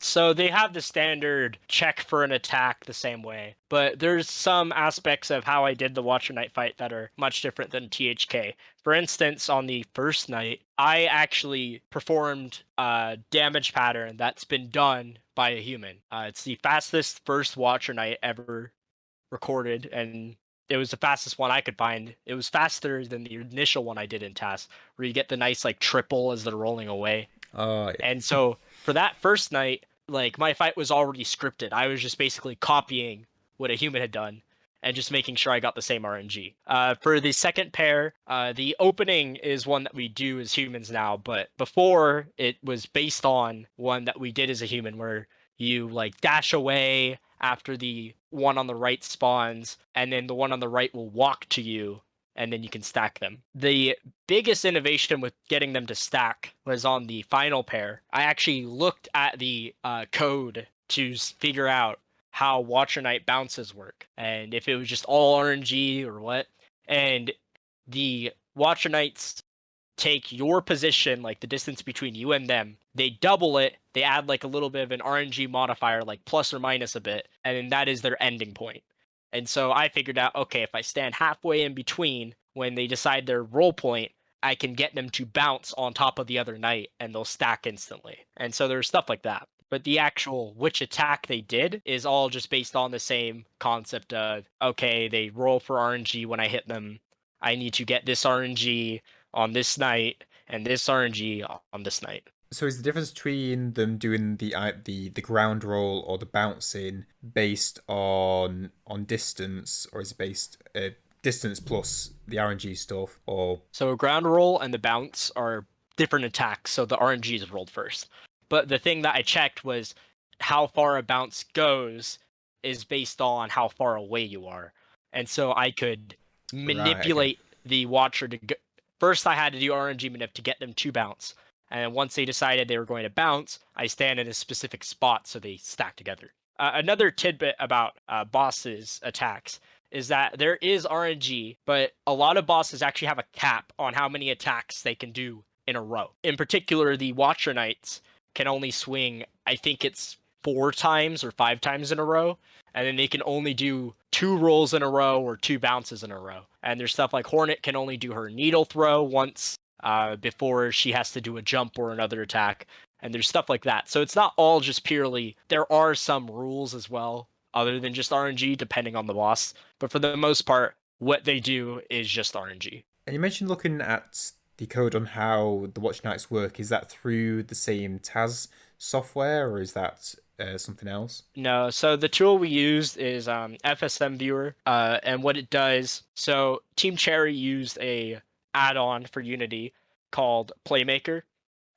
So they have the standard check for an attack the same way, but there's some aspects of how I did the Watcher Night fight that are much different than THK. For instance, on the first night, I actually performed a damage pattern that's been done by a human. It's the fastest first Watcher Night ever recorded, and it was the fastest one I could find. It was faster than the initial one I did in TAS, where you get the nice like triple as they're rolling away. Oh, yeah. And so for that first night, like my fight was already scripted. I was just basically copying what a human had done and just making sure I got the same RNG. For the second pair, the opening is one that we do as humans now, but before it was based on one that we did as a human where you like dash away after the one on the right spawns, and then the one on the right will walk to you, and then you can stack them. The biggest innovation with getting them to stack was on the final pair. I actually looked at the code to figure out how Watcher Knight bounces work and if it was just all RNG or what. And the Watcher Knights take your position, like the distance between you and them, they double it, they add like a little bit of an RNG modifier, like plus or minus a bit, and then that is their ending point. And so I figured out, okay, if I stand halfway in between when they decide their roll point, I can get them to bounce on top of the other knight and they'll stack instantly. And so there's stuff like that. But the actual which attack they did is all just based on the same concept of, okay, they roll for RNG when I hit them. I need to get this RNG on this night and this RNG on this night. So is the difference between them doing the ground roll or the bouncing based on distance, or is it based distance plus the RNG stuff, or So a ground roll and the bounce are different attacks, so the RNG is rolled first. But the thing that I checked was how far a bounce goes is based on how far away you are. And so I could right? Okay. manipulate the watcher to go. First I had to do RNG manip to get them to bounce. And once they decided they were going to bounce, I stand in a specific spot so they stack together. Another tidbit about bosses' attacks is that there is RNG, but a lot of bosses actually have a cap on how many attacks they can do in a row. In particular, the Watcher Knights can only swing, I think it's 4 times or 5 times in a row, and then they can only do 2 rolls in a row or 2 bounces in a row. And there's stuff like Hornet can only do her needle throw once before she has to do a jump or another attack. And there's stuff like that. So it's not all just purely, there are some rules as well, other than just RNG, depending on the boss. But for the most part, what they do is just RNG. And you mentioned looking at the code on how the Watch Nights work. Is that through the same TAS software, or is that something else? No, so the tool we used is FSM Viewer, and what it does. So Team Cherry used a add-on for Unity called Playmaker,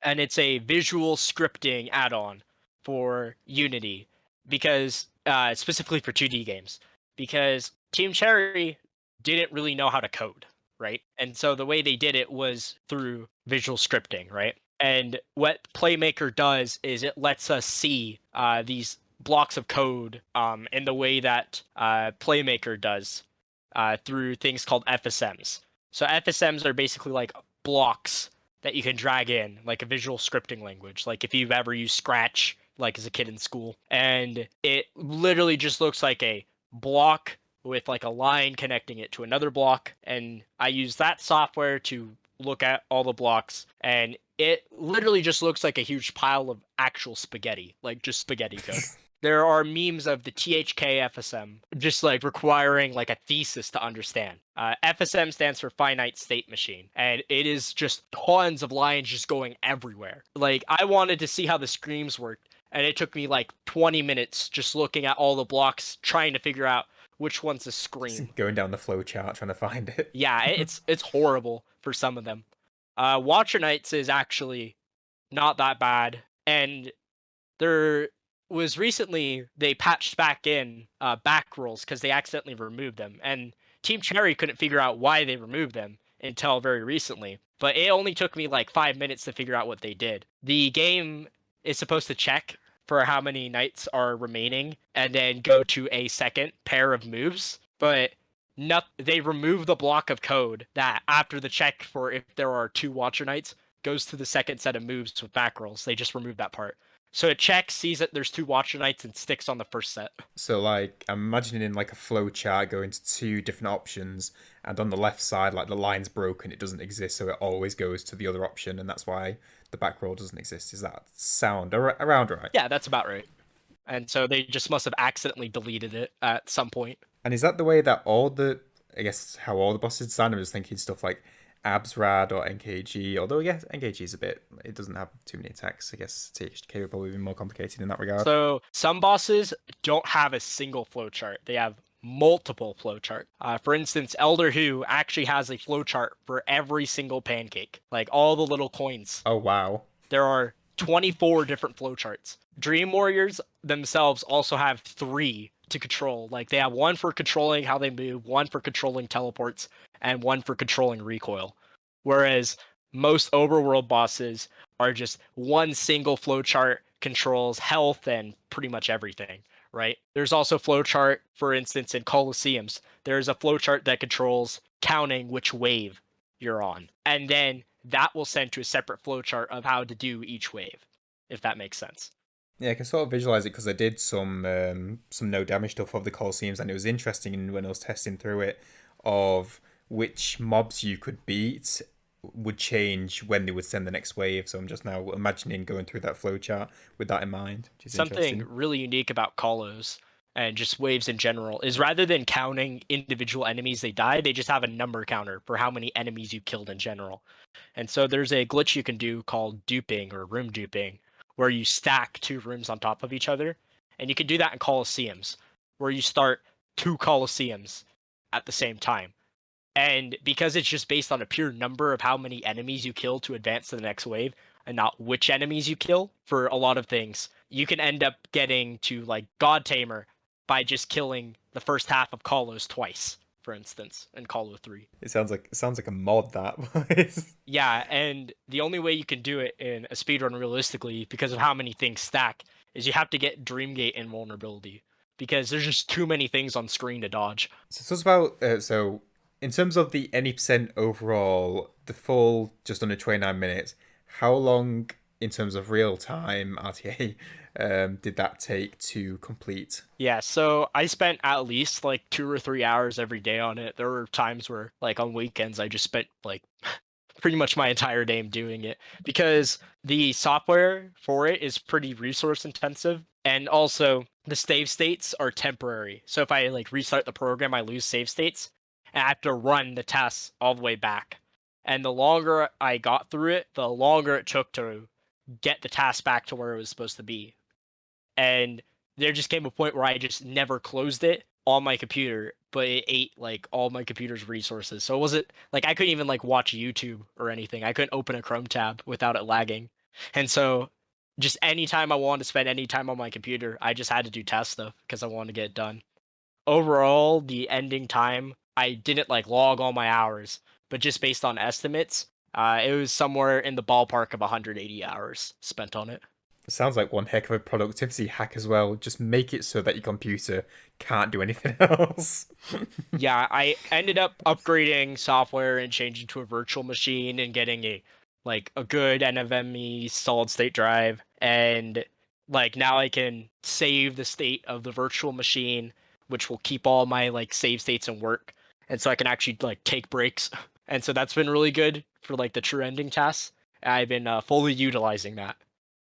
and it's a visual scripting add-on for Unity, because specifically for 2D games, because Team Cherry didn't really know how to code, right? And so the way they did it was through visual scripting, right? And what Playmaker does is it lets us see these blocks of code in the way that Playmaker does through things called FSMs. So FSMs are basically like blocks that you can drag in, like a visual scripting language. Like if you've ever used Scratch, like as a kid in school, and it literally just looks like a block with like a line connecting it to another block. And I use that software to look at all the blocks, and it literally just looks like a huge pile of actual spaghetti, like just spaghetti code. There are memes of the THK FSM just like requiring like a thesis to understand. FSM stands for finite state machine, and it is just tons of lines just going everywhere. Like I wanted to see how the screams worked, and it took me like 20 minutes just looking at all the blocks trying to figure out which one's a scream. Going down the flow chart trying to find it. Yeah, it's horrible for some of them. Watcher Knights is actually not that bad, and there was recently they patched back in back rolls because they accidentally removed them, and Team Cherry couldn't figure out why they removed them until very recently. But it only took me like 5 minutes to figure out what they did. The game is supposed to check for how many knights are remaining and then go to a second pair of moves, but not they remove the block of code that after the check for if there are two Watcher Knights goes to the second set of moves with back rolls. They just removed that part. So it checks, sees that there's two Watcher Knights, and sticks on the first set. So like I'm imagining like a flow chart going to two different options, and on the left side, like the line's broken, it doesn't exist, so it always goes to the other option, and that's why the back roll doesn't exist. Is that sound around right? Yeah, that's about right. And so they just must have accidentally deleted it at some point. And is that the way that all the, I guess, how all the bosses design? I was thinking stuff like Absrad or NKG, although I guess NKG is a bit, it doesn't have too many attacks. I guess THK would probably be more complicated in that regard. So some bosses don't have a single flowchart. They have multiple flowchart. For instance, Elder Who actually has a flowchart for every single pancake, like all the little coins. Oh, wow. There are 24 different flowcharts. Dream Warriors themselves also have 3 to control. Like they have one for controlling how they move, one for controlling teleports, and one for controlling recoil. Whereas most overworld bosses are just one single flowchart controls health and pretty much everything, right? There's also flowchart, for instance, in Colosseums. There's a flowchart that controls counting which wave you're on. And then that will send to a separate flowchart of how to do each wave, if that makes sense. Yeah, I can sort of visualize it because I did some no damage stuff of the Colosseums, and it was interesting when I was testing through it of which mobs you could beat would change when they would send the next wave. So I'm just now imagining going through that flowchart with that in mind, which is Something interesting. really unique about Colos and just waves in general is rather than counting individual enemies they die, they just have a number counter for how many enemies you killed in general. And so there's a glitch you can do called duping or room duping, where you stack 2 rooms on top of each other. And you can do that in Colosseums, where you start 2 Colosseums at the same time. And because it's just based on a pure number of how many enemies you kill to advance to the next wave, and not which enemies you kill for a lot of things, you can end up getting to like God Tamer by just killing the first half of Kalos twice, for instance, in Call 3. It sounds like a mod that. Yeah, and the only way you can do it in a speedrun realistically, because of how many things stack, is you have to get Dreamgate invulnerability. Because there's just too many things on screen to dodge. So it's about so in terms of the any percent overall, the full just under 29 minutes. How long in terms of real time RTA did that take to complete? Yeah, so I spent at least like 2 or 3 hours every day on it. There were times where, like on weekends, I just spent like pretty much my entire day doing it because the software for it is pretty resource intensive. And also, the save states are temporary. So if I like restart the program, I lose save states and I have to run the tests all the way back. And the longer I got through it, the longer it took to get the task back to where it was supposed to be. And there just came a point where I just never closed it on my computer, but it ate like all my computer's resources. So it wasn't like I couldn't even like watch YouTube or anything. I couldn't open a Chrome tab without it lagging. And so just anytime I wanted to spend any time on my computer, I just had to do TAS stuff because I wanted to get it done. Overall, the ending time, I didn't like log all my hours, but just based on estimates, it was somewhere in the ballpark of 180 hours spent on it. It sounds like one heck of a productivity hack as well. Just make it so that your computer can't do anything else. Yeah, I ended up upgrading software and changing to a virtual machine and getting a good NVMe solid state drive, and like now I can save the state of the virtual machine, which will keep all my like save states and work, and so I can actually like take breaks. And so that's been really good for like the true ending tasks. I've been fully utilizing that.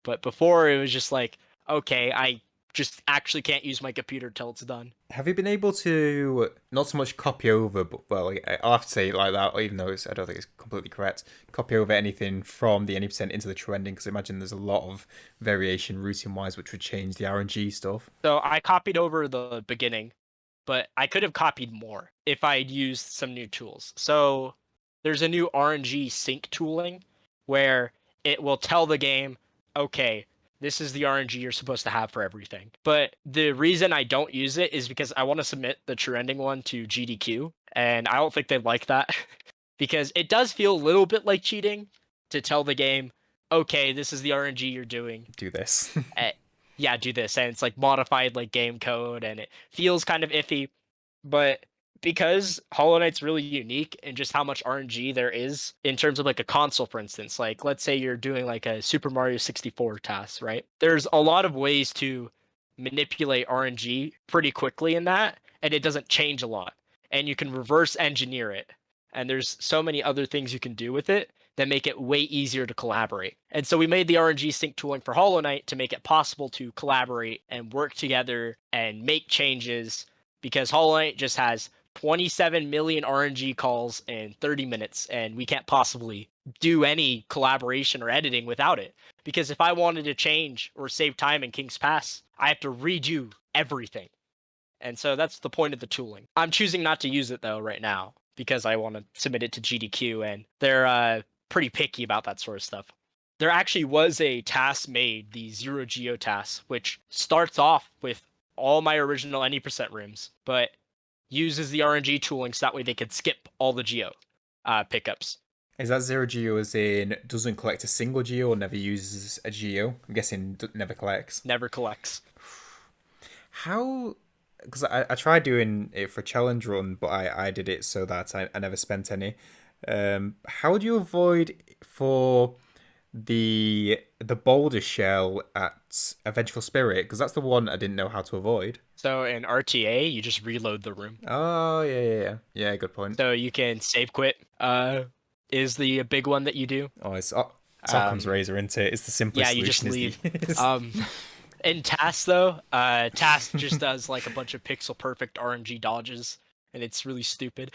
But before it was just like, okay, I just actually can't use my computer till it's done. Have you been able to not so much copy over, but well, I'll have to say it like that, even though I don't think it's completely correct. Copy over anything from the 80% into the true ending, because I imagine there's a lot of variation routing wise, which would change the RNG stuff. So I copied over the beginning, but I could have copied more if I'd used some new tools. So there's a new RNG sync tooling where it will tell the game, okay, this is the RNG you're supposed to have for everything. But the reason I don't use it is because I want to submit the true ending one to GDQ, and I don't think they'd like that because it does feel a little bit like cheating to tell the game, okay, this is the RNG you're doing. Do this. eh, yeah, do this, and it's like modified like game code, and it feels kind of iffy. But because Hollow Knight's really unique in just how much RNG there is in terms of like a console, for instance, like let's say you're doing like a Super Mario 64 task, right? There's a lot of ways to manipulate RNG pretty quickly in that, and it doesn't change a lot. And you can reverse engineer it. And there's so many other things you can do with it that make it way easier to collaborate. And so we made the RNG sync tooling for Hollow Knight to make it possible to collaborate and work together and make changes, because Hollow Knight just has 27 million RNG calls in 30 minutes, and we can't possibly do any collaboration or editing without it. Because if I wanted to change or save time in King's Pass, I have to redo everything. And so that's the point of the tooling. I'm choosing not to use it though right now because I want to submit it to GDQ, and they're pretty picky about that sort of stuff. There actually was a task made, the Zero Geo task, which starts off with all my original any percent rooms, but uses the RNG tooling so that way they could skip all the Geo pickups. Is that zero geo as in doesn't collect a single geo or never uses a geo? I'm guessing never collects. Never collects. How? Because I tried doing it for a challenge run, but I did it so that I never spent any. How do you avoid for the boulder shell at a Vengeful Spirit? Because that's the one I didn't know how to avoid. So in RTA, you just reload the room. Oh yeah. Good point. So you can save quit. Is the big one that you do. It's Occam's razor, isn't it? It's the simplest Yeah, you just solution. leave. In TAS though, TAS just does like a bunch of pixel perfect RNG dodges, and it's really stupid.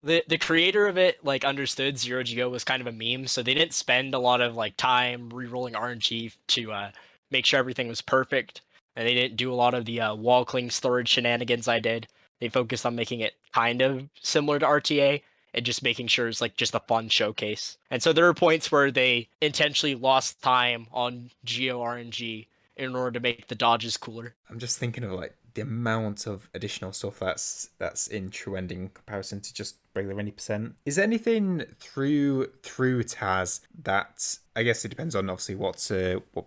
The creator of it like understood Zero Geo was kind of a meme, so they didn't spend a lot of like time re-rolling RNG to make sure everything was perfect, and they didn't do a lot of the wall cling storage shenanigans I did. They focused on making it kind of similar to RTA and just making sure it's like just a fun showcase. And so there are points where they intentionally lost time on Geo RNG in order to make the dodges cooler. I'm just thinking of like the amount of additional stuff that's in true ending in comparison to just regular 20%. Is there anything through TAS that, I guess it depends on obviously what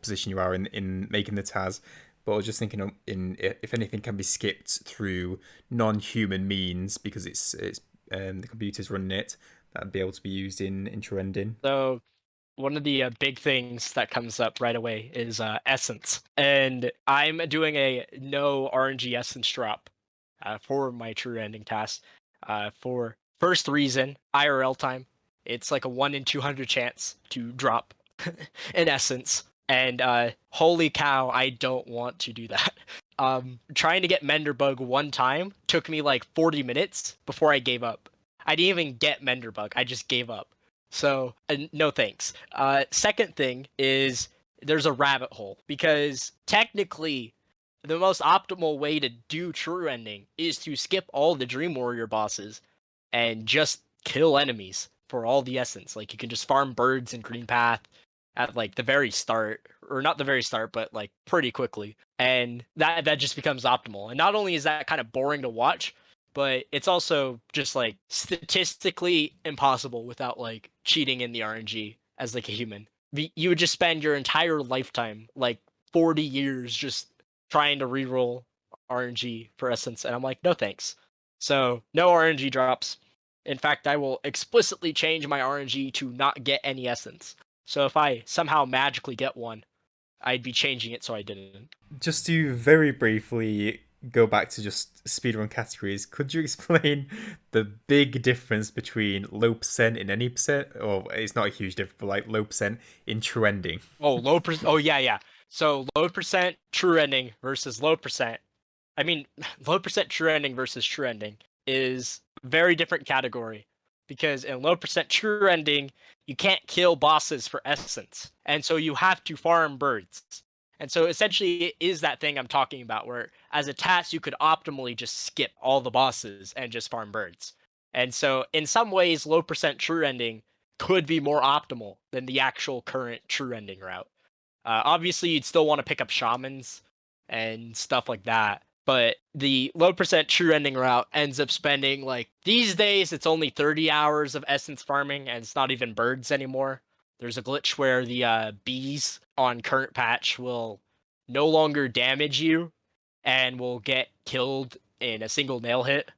position you are in making the TAS, but I was just thinking if anything can be skipped through non-human means because it's the computer's running it, that'd be able to be used in true ending. So one of the big things that comes up right away is essence, and I'm doing a no RNG essence drop for my true ending task. For first reason, IRL time. It's like a 1 in 200 chance to drop an essence, and holy cow, I don't want to do that. Trying to get Menderbug one time took me like 40 minutes before I gave up. I didn't even get Menderbug, I just gave up. So, no thanks. Second thing is there's a rabbit hole, because technically the most optimal way to do true ending is to skip all the Dream Warrior bosses and just kill enemies for all the essence. Like you can just farm birds in Green Path at like the very start, or not the very start, but like pretty quickly. And that just becomes optimal. And not only is that kind of boring to watch, but it's also just like statistically impossible without like cheating in the RNG as like a human. You would just spend your entire lifetime, like 40 years, just trying to reroll RNG for essence, and I'm like, no thanks. So no RNG drops. In fact, I will explicitly change my RNG to not get any essence. So if I somehow magically get one, I'd be changing it so I didn't. Just to very briefly go back to just speedrun categories, could you explain the big difference between low percent in any percent, or it's not a huge difference, but like low percent in true ending? Oh, low percent. Oh, yeah, yeah. So low percent true ending versus low percent. I mean, low percent true ending versus true ending is very different category, because in low percent true ending, you can't kill bosses for essence, and so you have to farm birds. And so essentially, it is that thing I'm talking about, where as a TAS, you could optimally just skip all the bosses and just farm birds. And so, in some ways, low percent true ending could be more optimal than the actual current true ending route. Obviously, you'd still want to pick up shamans and stuff like that. But the low percent true ending route ends up spending, like, these days it's only 30 hours of essence farming, and it's not even birds anymore. There's a glitch where the bees on current patch will no longer damage you and will get killed in a single nail hit.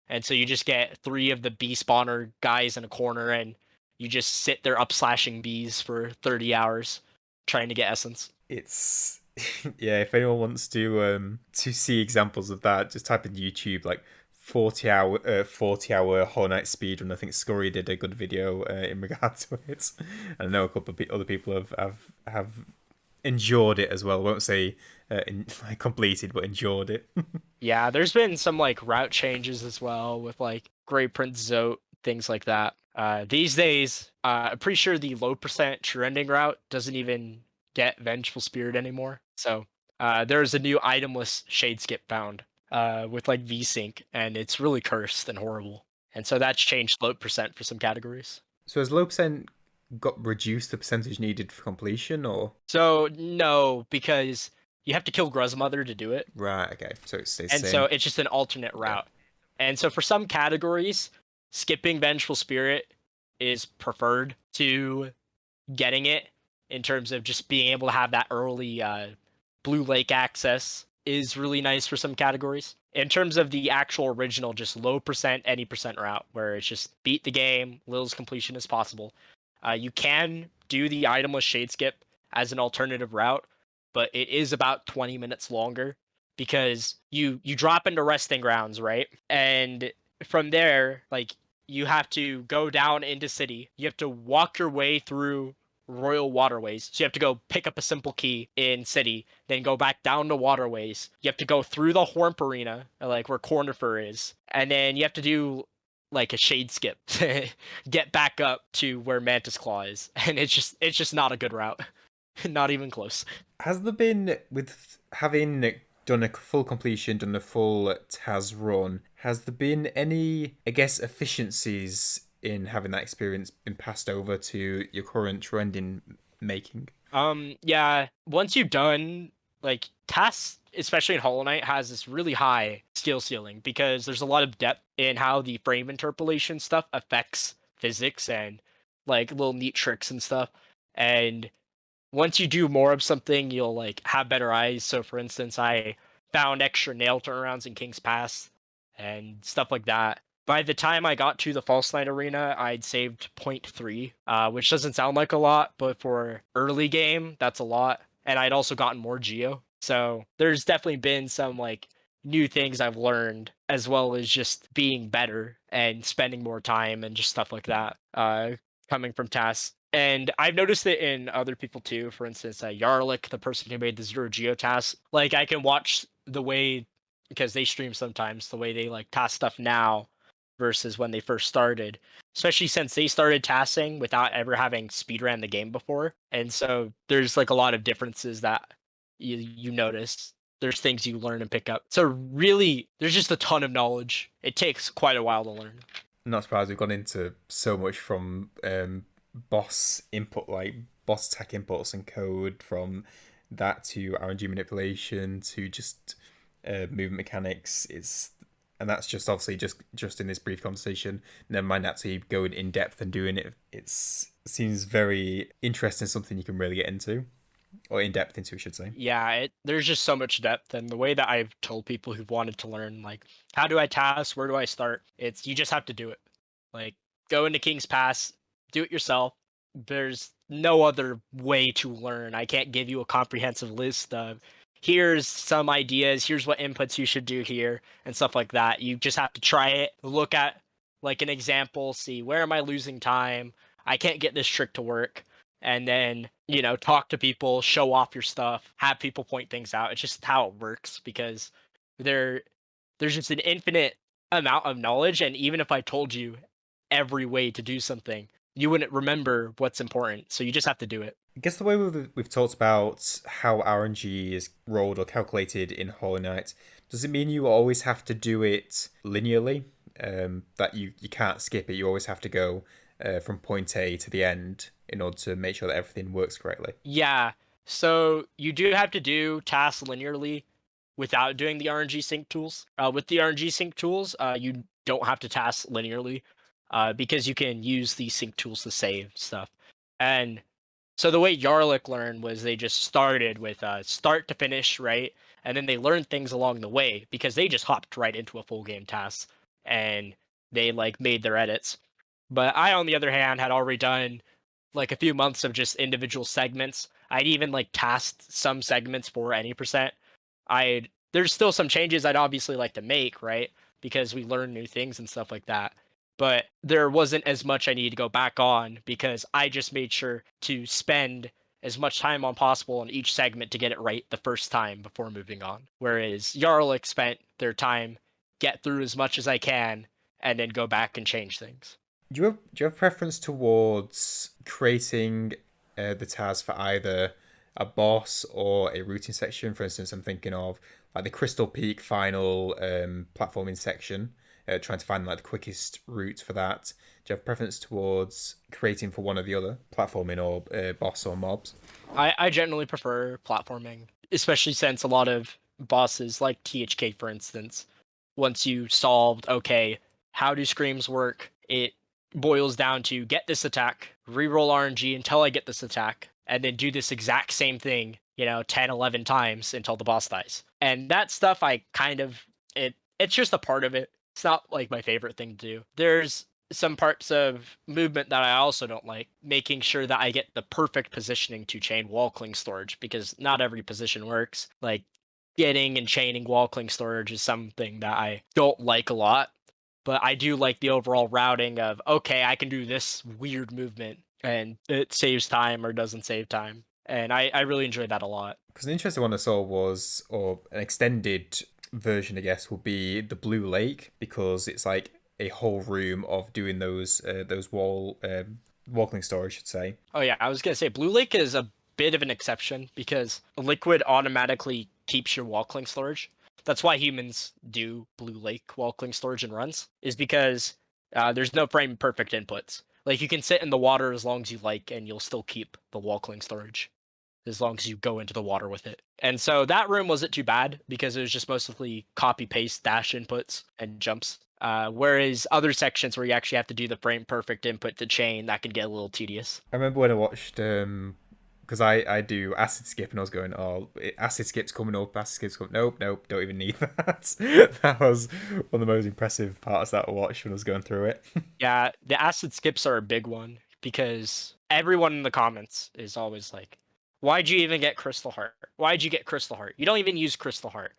And so you just get 3 of the bee spawner guys in a corner, and you just sit there up slashing bees for 30 hours trying to get essence. It's yeah. If anyone wants to see examples of that, just type in YouTube like 40 hour Hollow Knight speedrun. I think Scurry did a good video in regard to it. I know a couple of other people have endured it as well. I won't say completed, but endured it. Yeah, there's been some like route changes as well with like Grey Prince Zote, things like that. These days, I'm pretty sure the low percent true ending route doesn't even get Vengeful Spirit anymore. So there's a new itemless shade skip found with like VSync, and it's really cursed and horrible. And so that's changed low percent for some categories. So has low percent got reduced the percentage needed for completion, or So no, because you have to kill Gruzmother to do it. right? Okay, so it stays the And so same. it's just an alternate Yeah. route. And so for some categories, skipping Vengeful Spirit is preferred to getting it, in terms of just being able to have that early Blue Lake access is really nice for some categories. In terms of the actual original, just low percent, any percent route, where it's just beat the game, little as completion as possible. You can do the itemless shade skip as an alternative route, but it is about 20 minutes longer, because you drop into resting grounds, right? And from there, like, you have to go down into city. You have to walk your way through royal waterways. So you have to go pick up a simple key in city, then go back down to waterways. You have to go through the Hornp Arena, like where Cornifer is, and then you have to do like a shade skip to get back up to where Mantis Claw is. And it's just not a good route. Not even close. Has there been, with having done a full completion, done a full TAS run, has there been any, I guess, efficiencies in having that experience been passed over to your current trend in making? Yeah, once you've done, like, TAS, especially in Hollow Knight, has this really high skill ceiling, because there's a lot of depth in how the frame interpolation stuff affects physics and like little neat tricks and stuff. And once you do more of something, you'll like have better eyes. So for instance, I found extra nail turnarounds in King's Pass and stuff like that. By the time I got to the False Knight Arena, I'd saved zero point 0.3, which doesn't sound like a lot, but for early game, that's a lot. And I'd also gotten more Geo. So there's definitely been some like new things I've learned, as well as just being better and spending more time and just stuff like that, coming from TAS. And I've noticed it in other people too. For instance, Yarlik, the person who made the Zero Geo TAS, like, I can watch the way, because they stream sometimes, the way they like TAS stuff now versus when they first started, especially since they started tassing without ever having speedran the game before. And so there's like a lot of differences that you notice. There's things you learn and pick up. So really, there's just a ton of knowledge. It takes quite a while to learn. I'm not surprised we've gone into so much from boss input, like boss attack inputs and code, from that to RNG manipulation to just movement mechanics. And that's just obviously just in this brief conversation. Never mind actually going in depth and doing it. It seems very interesting, something you can really get into, or in depth into, I should say. Yeah, there's just so much depth, and the way that I've told people who've wanted to learn, like, how do I task? Where do I start? It's you just have to do it. Like, go into King's Pass, do it yourself. There's no other way to learn. I can't give you a comprehensive list of here's some ideas, here's what inputs you should do here, and stuff like that. You just have to try it, look at like an example, see where am I losing time? I can't get this trick to work, and then talk to people, show off your stuff, have people point things out. It's just how it works, because there there's just an infinite amount of knowledge, and even if I told you every way to do something, you wouldn't remember what's important, so you just have to do it. I guess the way we've talked about how RNG is rolled or calculated in Hollow Knight, does it mean you always have to do it linearly? That you can't skip it. You always have to go from point A to the end in order to make sure that everything works correctly. Yeah, so you do have to do tasks linearly without doing the RNG sync tools. With the RNG sync tools, you don't have to task linearly, because you can use these sync tools to save stuff. And so the way Yarlick learned was they just started with start to finish, right? And then they learned things along the way because they just hopped right into a full game task and they like made their edits. But I, on the other hand, had already done like a few months of just individual segments. I'd even like tasked some segments for any percent. There's still some changes I'd obviously like to make, right? Because we learn new things and stuff like that. But there wasn't as much I needed to go back on because I just made sure to spend as much time on possible on each segment to get it right the first time before moving on. Whereas Yarlick spent their time get through as much as I can and then go back and change things. Do you have preference towards creating the TAS for either a boss or a routing section? For instance, I'm thinking of like the Crystal Peak final platforming section, trying to find like the quickest route for that. Do you have preference towards creating for one or the other, platforming or boss or mobs? I generally prefer platforming, especially since a lot of bosses, like THK for instance, once you solved, okay, how do screams work? It boils down to get this attack, reroll RNG until I get this attack, and then do this exact same thing, 10, 11 times until the boss dies. And that stuff I kind of it's just a part of it. It's not like my favorite thing to do. There's some parts of movement that I also don't like, making sure that I get the perfect positioning to chain wall cling storage because not every position works. Like getting and chaining wall cling storage is something that I don't like a lot, but I do like the overall routing of okay, I can do this weird movement and it saves time or doesn't save time. And I really enjoy that a lot. Because an interesting one I saw was, or an extended version, I guess, would be the Blue Lake, because it's like a whole room of doing those walking storage, I should say. Oh yeah, I was gonna say Blue Lake is a bit of an exception because Liquid automatically keeps your wall cling storage. That's why humans do Blue Lake wall cling storage and runs, is because there's no frame perfect inputs. Like you can sit in the water as long as you like, and you'll still keep the wall cling storage as long as you go into the water with it. And so that room wasn't too bad because it was just mostly copy paste dash inputs and jumps. Whereas other sections where you actually have to do the frame perfect input to chain, that could get a little tedious. I remember when I watched, because I do acid skip, and I was going, oh, acid skip's coming up, acid skip's coming. Nope, nope, don't even need that. That was one of the most impressive parts that I watched when I was going through it. Yeah, the acid skips are a big one because everyone in the comments is always like, "Why'd you even get Crystal Heart? Why'd you get Crystal Heart? You don't even use Crystal Heart.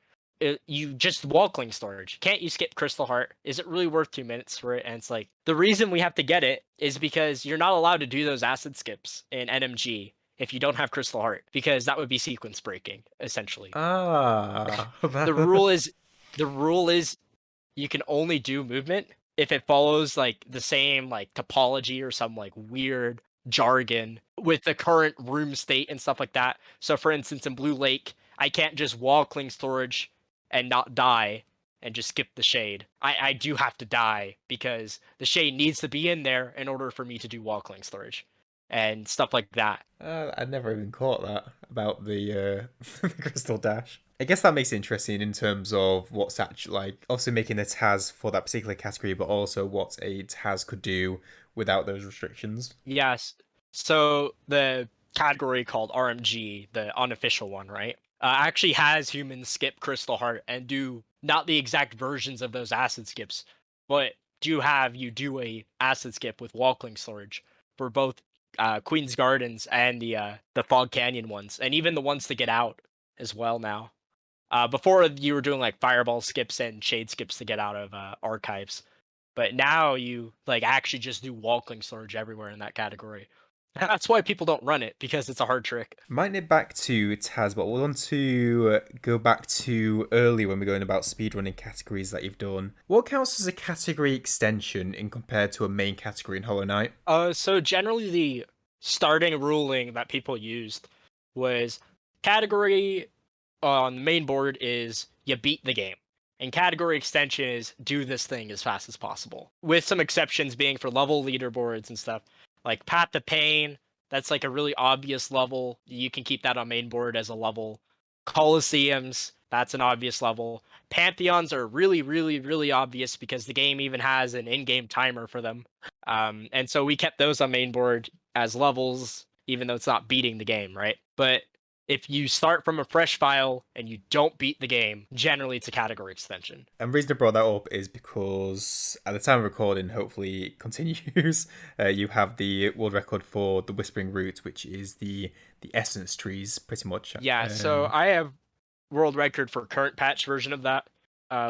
You just wall cling storage. Can't you skip Crystal Heart? Is it really worth 2 minutes for it?" And it's like the reason we have to get it is because you're not allowed to do those acid skips in NMG if you don't have Crystal Heart because that would be sequence breaking essentially. Ah, The rule is the rule is you can only do movement if it follows like the same like topology or some like weird jargon with the current room state and stuff like that. So for instance in Blue Lake, I can't just wall cling storage and not die and just skip the shade. I do have to die because the shade needs to be in there in order for me to do wall cling storage. and stuff like that. I never even caught that about the the Crystal Dash. I guess that makes it interesting in terms of what's actually like, obviously making a TAS for that particular category, but also what a TAS could do without those restrictions. Yes. So the category called RMG, the unofficial one, right? Actually has humans skip Crystal Heart and do not the exact versions of those acid skips, but do have you do a acid skip with Walkling Storage for both Queen's Gardens and the Fog Canyon ones, and even the ones to get out as well now. Before you were doing like Fireball skips and Shade skips to get out of archives. But now you like actually just do Walkling Storage everywhere in that category. That's why people don't run it, because it's a hard trick. Might it back to TAS, but we want to go back to early when we're going about speedrunning categories that you've done. What counts as a category extension in compared to a main category in Hollow Knight? So generally the starting ruling that people used was category on the main board is you beat the game. And category extension is do this thing as fast as possible. With some exceptions being for level leaderboards and stuff. Like Path to Pain, that's like a really obvious level. You can keep that on main board as a level. Colosseums, that's an obvious level. Pantheons are really, really, really obvious because the game even has an in-game timer for them. And so we kept those on main board as levels, even though it's not beating the game, right? But if you start from a fresh file and you don't beat the game, generally it's a category extension. And the reason I brought that up is because at the time of recording, hopefully it continues, you have the world record for the Whispering Root, which is the essence trees, pretty much. Yeah, so I have world record for current patch version of that,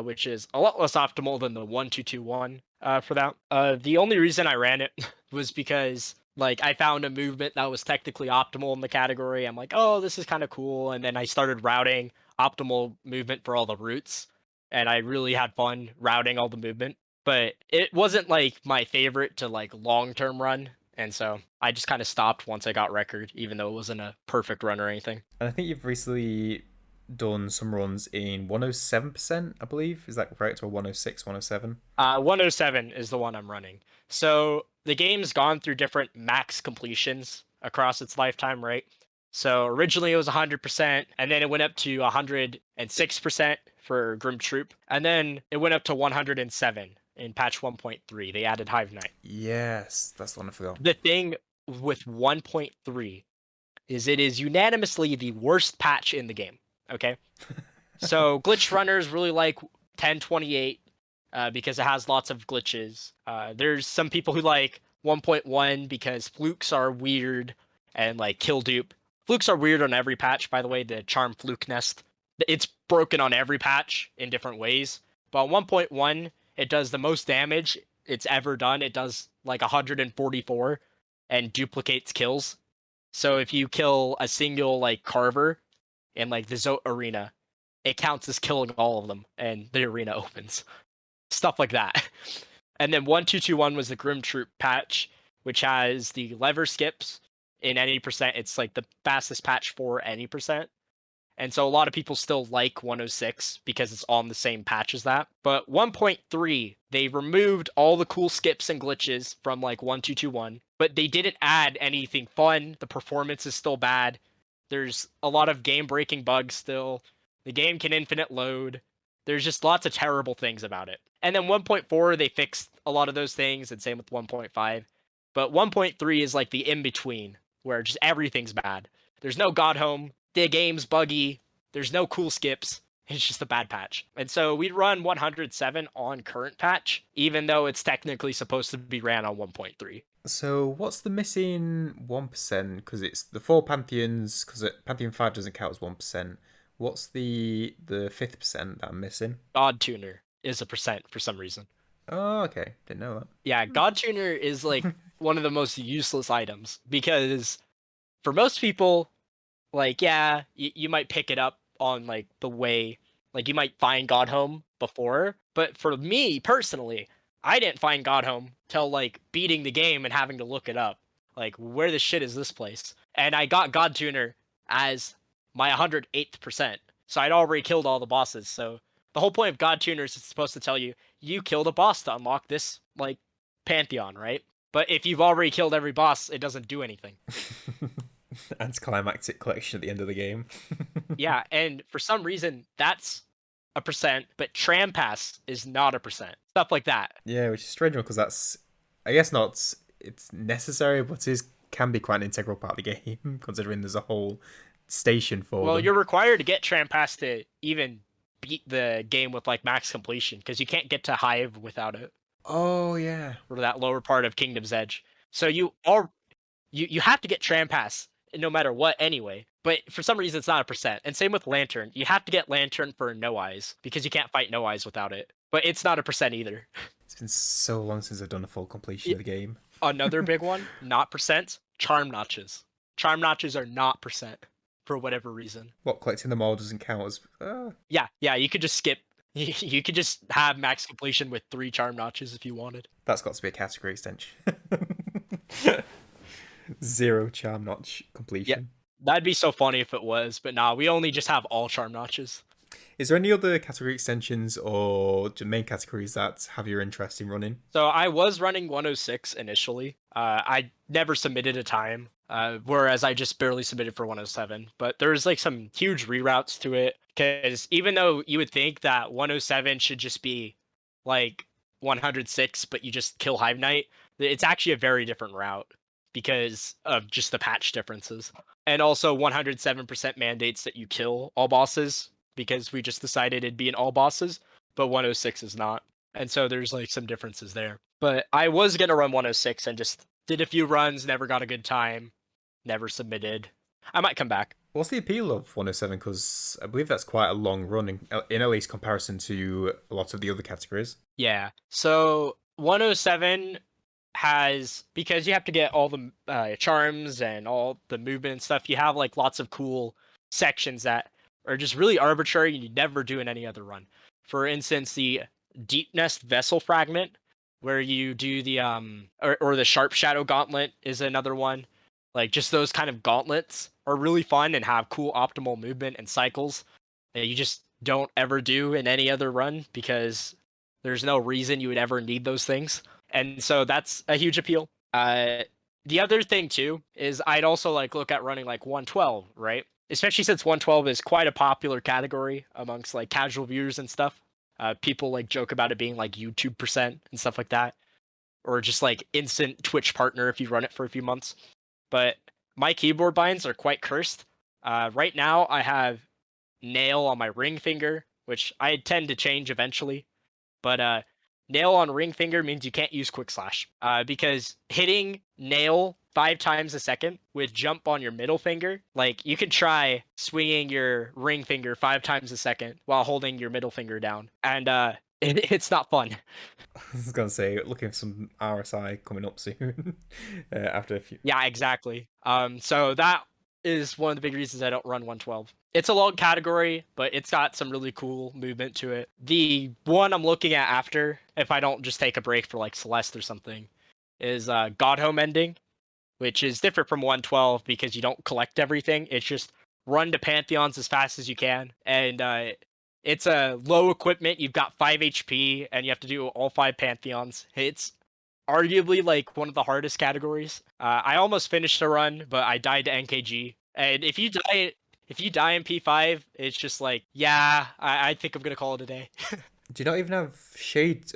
which is a lot less optimal than the 1221 for that. The only reason I ran it was because like I found a movement that was technically optimal in the category. I'm like, oh, this is kind of cool, and then I started routing optimal movement for all the routes, and I really had fun routing all the movement. But it wasn't like my favorite to like long term run, and so I just kind of stopped once I got record, even though it wasn't a perfect run or anything. And I think you've recently done some runs in 107%, I believe. Is that correct? Or 106, 107? 107 is the one I'm running. So the game's gone through different max completions across its lifetime, right? So originally it was 100%, and then it went up to 106% for Grim Troop, and then it went up to 107 in patch 1.3. They added Hive Night. Yes, that's the one I forgot. The thing with 1.3 is it is unanimously the worst patch in the game. Okay, so glitch runners really like 1028 because it has lots of glitches. There's some people who like 1.1 because flukes are weird and like kill dupe. Flukes are weird on every patch, by the way. The charm fluke nest, it's broken on every patch in different ways. But on 1.1, it does the most damage it's ever done. It does like 144 and duplicates kills. So if you kill a single like carver in like the Zote arena, it counts as killing all of them and the arena opens. Stuff like that. And then 1221 was the Grim Troop patch, which has the lever skips in any percent. It's like the fastest patch for any percent. And so a lot of people still like 106 because it's on the same patch as that. But 1.3, they removed all the cool skips and glitches from like 1221, but they didn't add anything fun. The performance is still bad. There's a lot of game breaking bugs still. The game can infinite load. There's just lots of terrible things about it. And then 1.4, they fixed a lot of those things, and same with 1.5. But 1.3 is like the in between, where just everything's bad. There's no God Home. The game's buggy. There's no cool skips. It's just a bad patch. And so we run 107 on current patch, even though it's technically supposed to be ran on 1.3. So what's the missing 1%? Because it's the four Pantheons, because Pantheon 5 doesn't count as 1%. What's the fifth percent that I'm missing? God Tuner is a percent for some reason. Oh, okay. Didn't know that. Yeah, God Tuner is like one of the most useless items because for most people, like, yeah, you might pick it up on like the way, like you might find God Home before, but for me personally, I didn't find God Home till like beating the game and having to look it up. Like, where the shit is this place? And I got God Tuner as my 108th percent, so I'd already killed all the bosses. So the whole point of God Tuners is supposed to tell you you killed a boss to unlock this like pantheon, right? But if you've already killed every boss, it doesn't do anything. Anticlimactic collection at the end of the game. Yeah, and for some reason that's a percent, but tram pass is not a percent. Stuff like that. Yeah, which is strange because that's, I guess not, it's necessary, but it is, can be quite an integral part of the game, considering there's a whole station for Well, them. you're required to get tram pass to even beat the game with like max completion because you can't get to Hive without it, Oh, yeah. or that lower part of Kingdom's Edge. So you have to get tram pass no matter what anyway. But for some reason it's not a percent. And same with Lantern. You have to get Lantern for No Eyes because you can't fight No Eyes without it. But it's not a percent either. It's been so long since I've done a full completion of the game. Another big one, not percent, charm notches. Charm notches are not percent for whatever reason. What, collecting them all doesn't count as... Yeah, you could just skip. You could just have max completion with 3 charm notches if you wanted. That's got to be a category extension. 0 charm notch completion. That'd be so funny if it was, but nah, we only just have all charm notches. Is there any other category extensions or main categories that have your interest in running? So I was running 106 initially. I never submitted a time, whereas I just barely submitted for 107. But there's like some huge reroutes to it because even though you would think that 107 should just be like 106, but you just kill Hive Knight, it's actually a very different route because of just the patch differences. And also 107% mandates that you kill all bosses because we just decided it'd be in all bosses, but 106 is not. And so there's like some differences there. But I was going to run 106 and just did a few runs, never got a good time, never submitted. I might come back. What's the appeal of 107? Because I believe that's quite a long run in at least comparison to a lot of the other categories. Yeah. So 107 has, because you have to get all the charms and all the movement and stuff, you have like lots of cool sections that are just really arbitrary and you never do in any other run. For instance, the Deep Nest Vessel Fragment, where you do the or the Sharp Shadow Gauntlet is another one. Like just those kind of gauntlets are really fun and have cool optimal movement and cycles that you just don't ever do in any other run because there's no reason you would ever need those things. And so that's a huge appeal. The other thing too is I'd also like look at running like 112, right? Especially since 112 is quite a popular category amongst like casual viewers and stuff. People like joke about it being like YouTube percent and stuff like that, or just like instant Twitch partner if you run it for a few months. But my keyboard binds are quite cursed. Right now I have nail on my ring finger, which I tend to change eventually. But nail on ring finger means you can't use quick slash because hitting nail 5 times a second with jump on your middle finger, like you could try swinging your ring finger 5 times a second while holding your middle finger down, and it's not fun. I was going to say, looking for some RSI coming up soon after a few. Yeah, exactly. So that is one of the big reasons I don't run 112. It's a long category, but it's got some really cool movement to it. The one I'm looking at after, if I don't just take a break for like Celeste or something, is God Home Ending, which is different from 112 because you don't collect everything. It's just run to Pantheons as fast as you can. And it's a low equipment. You've got 5 HP, and you have to do all 5 Pantheons. It's arguably like one of the hardest categories. I almost finished the run, but I died to NKG. And if you die in P5, it's just like, yeah, I think I'm gonna call it a day. Do you not even have shade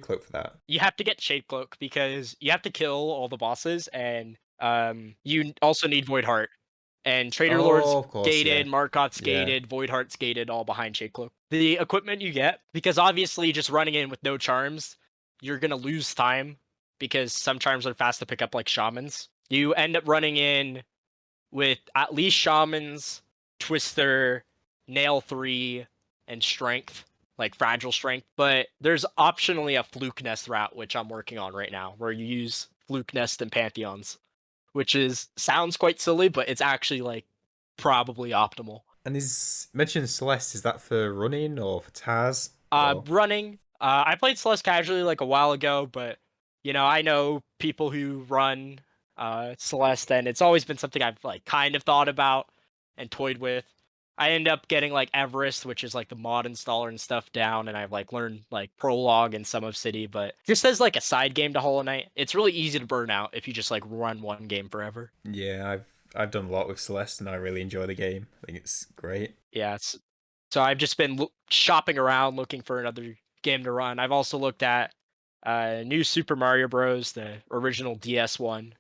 cloak for that? You have to get Shade Cloak because you have to kill all the bosses, and you also need Void Heart. And Trader Lord's Oh, of course, gated, yeah. Markot's Yeah. gated, Void Heart's gated, all behind Shade Cloak. The equipment you get, because obviously just running in with no charms, you're gonna lose time because some charms are fast to pick up, like shamans. You end up running in with at least shamans, Twister, Nail 3, and Strength, like Fragile Strength. But there's optionally a Fluke Nest route, which I'm working on right now, where you use Fluke Nest and Pantheons, which sounds quite silly, but it's actually like probably optimal. And is mentioned Celeste, is that for running or for TAS? Or... Running. I played Celeste casually like a while ago, but I know people who run Celeste, and it's always been something I've like kind of thought about and toyed with. I end up getting like Everest, which is like the mod installer and stuff down, and I've like learned like Prologue and some of City, but just as like a side game to Hollow Knight, it's really easy to burn out if you just like run one game forever. Yeah, I've done a lot with Celeste, and I really enjoy the game. I think it's great. Yeah, so I've just been shopping around looking for another game to run. I've also looked at new Super Mario Bros, the original DS one.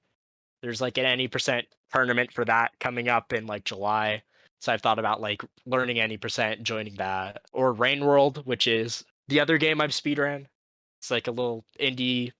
There's like an any% tournament for that coming up in like July. So I've thought about like learning any%, joining that, or Rain World, which is the other game I've speedrun. It's like a little indie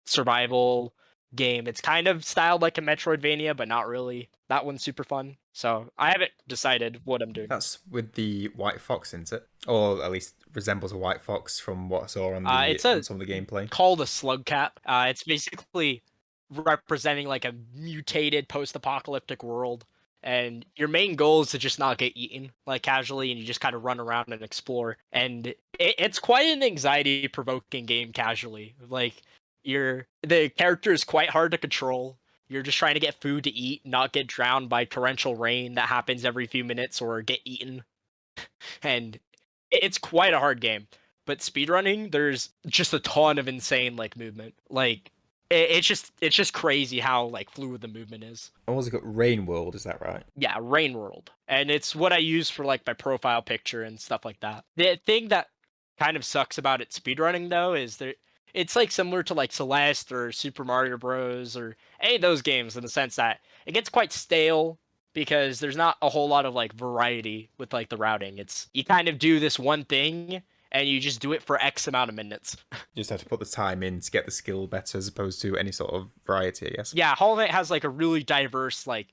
survival game. It's kind of styled like a Metroidvania, but not really. That one's super fun. So I haven't decided what I'm doing. That's with the white fox, isn't it? Or at least resembles a white fox from what I saw on It's a some of the gameplay. called a slug cat. It's basically representing like a mutated post-apocalyptic world, and your main goal is to just not get eaten like casually, and you just kind of run around and explore. And it's quite an anxiety-provoking game casually. Like the character is quite hard to control. You're just trying to get food to eat, not get drowned by torrential rain that happens every few minutes, or get eaten. And it's quite a hard game. But speedrunning, there's just a ton of insane like movement. Like it's just crazy how like fluid the movement is. Oh, was it got Rain World? Is that right? Yeah, Rain World. And it's what I use for like my profile picture and stuff like that. The thing that kind of sucks about it speedrunning though is that it's like similar to like Celeste or Super Mario Bros. Or any of those games in the sense that it gets quite stale because there's not a whole lot of like variety with like the routing. It's you kind of do this one thing and you just do it for X amount of minutes. You just have to put the time in to get the skill better, as opposed to any sort of variety, I guess. Yeah, Hollow Knight has like a really diverse like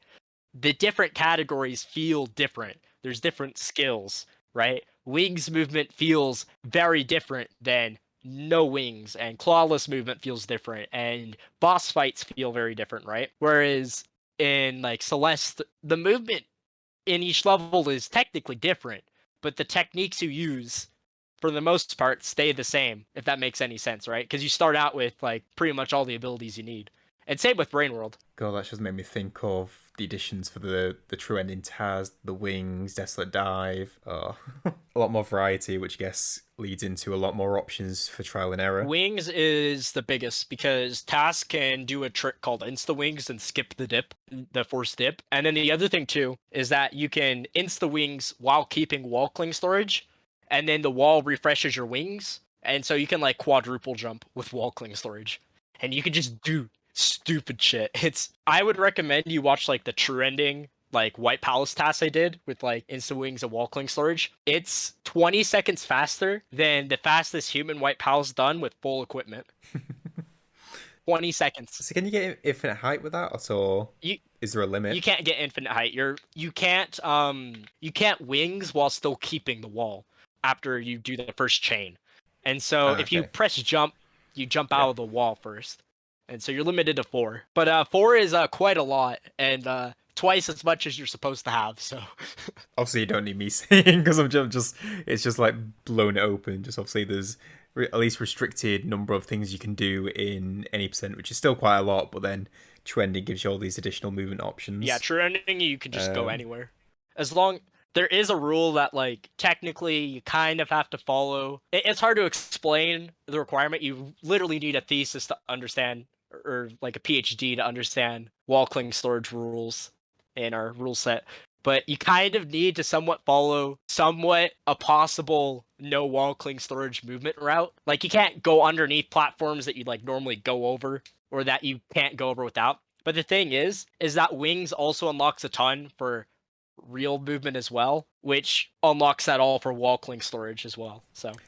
the different categories feel different. There's different skills, right? Wings movement feels very different than no wings, and clawless movement feels different, and boss fights feel very different, right? Whereas in like Celeste, the movement in each level is technically different, but the techniques you use for the most part stay the same, if that makes any sense, right? Because you start out with like pretty much all the abilities you need. And same with Brain World. God, that just made me think of the additions for the True Ending TAS, the Wings, Desolate Dive. Oh, a lot more variety, which I guess leads into a lot more options for trial and error. Wings is the biggest because TAS can do a trick called insta wings and skip the dip, the forced dip. And then the other thing too is that you can insta wings while keeping wall cling storage, and then the wall refreshes your wings, and so you can like quadruple jump with wall cling storage, and you can just do stupid shit. It's I would recommend you watch like the True Ending like White Palace task I did with like instant wings and wall cling storage. It's 20 seconds faster than the fastest human White Palace done with full equipment. 20 seconds. So can you get infinite height with that, or You is there a limit? you can't get infinite height. You can't wings while still keeping the wall after you do the first chain. And so if you Okay. press jump, you jump Yeah. out of the wall first. And so you're limited to 4. But 4 is quite a lot, and twice as much as you're supposed to have. So Obviously, you don't need me saying, because just it's just like blown it open. Just obviously, there's at least restricted number of things you can do in any percent, which is still quite a lot. But then trending gives you all these additional movement yeah, options. true ending you can just go Um, anywhere. As long there is a rule that like technically you kind of have to follow. It's hard to explain the requirement. You literally need a thesis to understand, or like a PhD to understand wall cling storage rules in our rule set. But you kind of need to somewhat follow somewhat a possible no wall cling storage movement route. Like you can't go underneath platforms that you like normally go over, or that you can't go over without. But the thing is that wings also unlocks a ton for real movement as well, which unlocks that all for wall cling storage as well.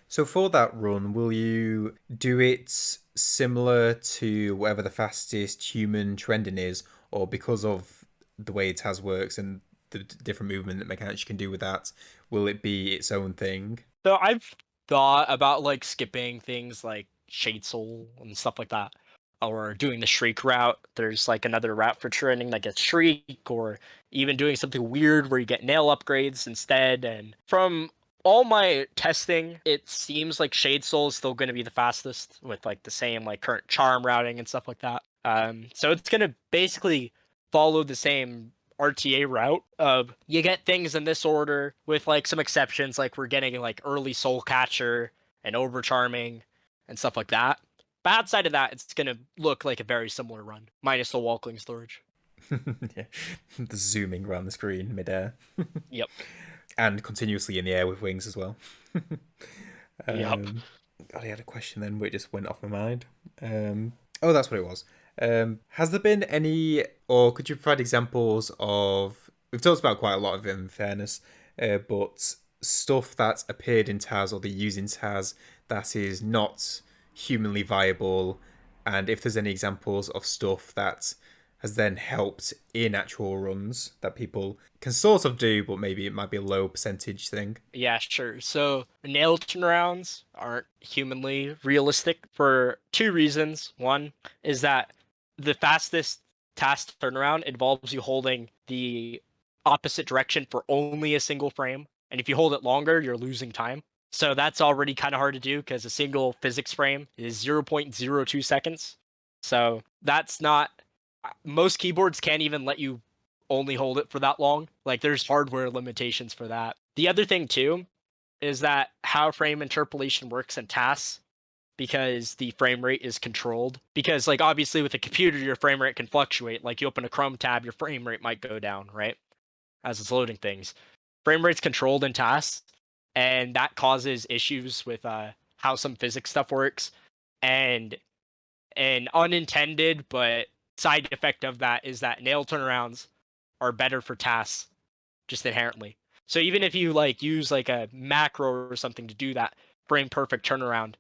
so for that run, will you do it similar to whatever the fastest human trending is, or because of the way TAS works and the different movement mechanics you can do with that, will it be its own thing? So I've thought about like skipping things like Shade Soul and stuff like that, or doing the Shriek route. There's like another route for training that gets Shriek, or even doing something weird where you get nail upgrades instead. And from all my testing, it seems like Shade Soul is still going to be the fastest with like the same like current charm routing and stuff like that. So it's going to basically follow the same RTA route of you get things in this order with like some exceptions, like we're getting like early Soul Catcher and Overcharming and stuff like that. But outside of that, it's gonna look like a very similar run, minus the Walkling storage. Yeah. The zooming around the screen midair. Yep. And continuously in the air with wings as well. Yep. God, I had a question then, but it just went off my mind. Oh, that's what it was. Has there been any, or could you provide examples of? We've talked about quite a lot of it, in fairness, but stuff that's appeared in TAS or they use in TAS that is not humanly viable, and if there's any examples of stuff that has then helped in actual runs that people can sort of do, but maybe it might be a low percentage thing. Yeah, sure. So nail turnarounds aren't humanly realistic for two reasons. One is that the fastest task turnaround involves you holding the opposite direction for only a single frame. And if you hold it longer, you're losing time. So that's already kind of hard to do because a single physics frame is 0.02 seconds. So that's not, most keyboards can't even let you only hold it for that long. Like there's hardware limitations for that. The other thing too is that how frame interpolation works in TAS, because the frame rate is controlled. Because like obviously with a computer, your frame rate can fluctuate. Like you open a Chrome tab, your frame rate might go down, right? As it's loading things. Frame rate's controlled in TAS, and that causes issues with how some physics stuff works. And an unintended but side effect of that is that nail turnarounds are better for TAS just inherently. So even if you like use like a macro or something to do that frame perfect turnaround,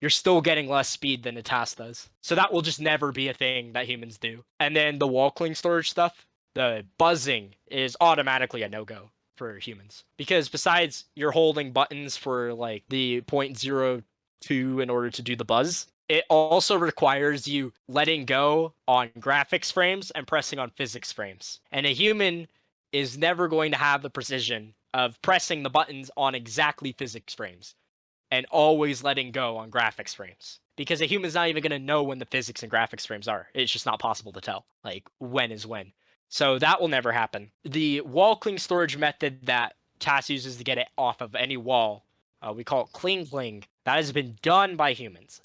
you're still getting less speed than a TAS does. So that will just never be a thing that humans do. And then the Walkling storage stuff, the buzzing is automatically a no-go for humans. Because besides you're holding buttons for like the 0.02 in order to do the buzz, it also requires you letting go on graphics frames and pressing on physics frames. And a human is never going to have the precision of pressing the buttons on exactly physics frames and always letting go on graphics frames. Because a human's not even going to know when the physics and graphics frames are. It's just not possible to tell, like, when is when. So that will never happen. The wall cling storage method that TAS uses to get it off of any wall, we call it cling cling. That has been done by humans.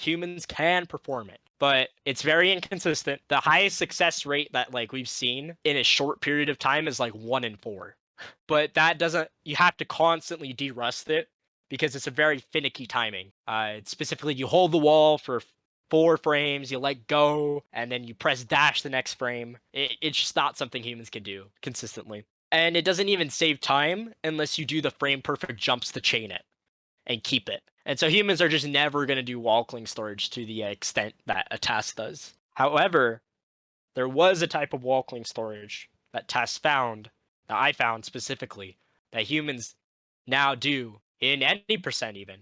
Humans can perform it, but it's very inconsistent. The highest success rate that like we've seen in a short period of time is like 1 in 4. But that doesn't, you have to constantly derust it because it's a very finicky timing. Specifically, you hold the wall for 4 frames, you let go, and then you press dash the next frame. It's just not something humans can do consistently. And it doesn't even save time unless you do the frame perfect jumps to chain it and keep it. And so humans are just never going to do wall cling storage to the extent that a TAS does. However, there was a type of wall cling storage that TAS found, that I found specifically, that humans now do in any percent even.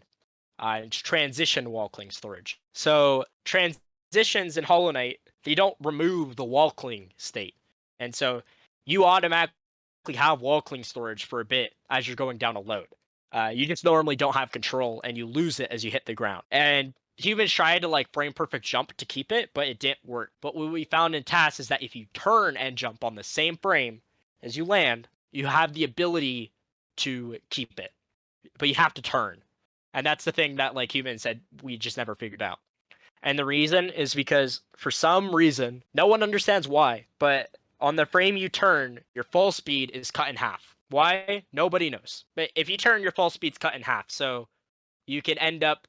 It's transition wall cling storage. So transitions in Hollow Knight, they don't remove the wall cling state. And so you automatically have wall cling storage for a bit as you're going down a load. You just normally don't have control and you lose it as you hit the ground. And humans tried to like frame perfect jump to keep it, but it didn't work. But what we found in TAS is that if you turn and jump on the same frame as you land, you have the ability to keep it. But you have to turn. And that's the thing that like humans said we just never figured out. And the reason is because for some reason, no one understands why, but on the frame you turn, your fall speed is cut in half. Why? Nobody knows. But if you turn, your fall speed's cut in half. So you can end up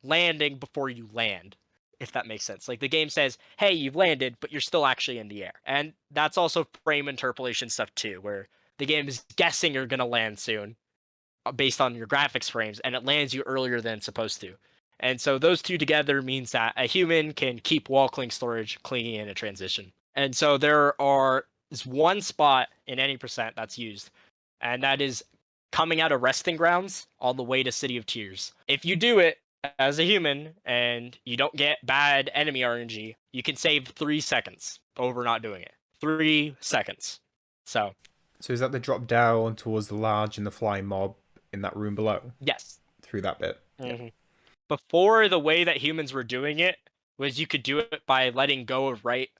landing before you land, if that makes sense. Like the game says, hey, you've landed, but you're still actually in the air. And that's also frame interpolation stuff too, where the game is guessing you're going to land soon based on your graphics frames, and it lands you earlier than it's supposed to. And so those two together means that a human can keep wall cling storage clinging in a transition. And so there's one spot in any percent that's used, and that is coming out of resting grounds on the way to City of Tears. If you do it as a human and you don't get bad enemy RNG, you can save 3 seconds over not doing it. 3 seconds. So is that the drop down towards the large and the flying mob in that room below? yes. Through that bit? Mm-hmm. Before, the way that humans were doing it was you could do it by letting go of right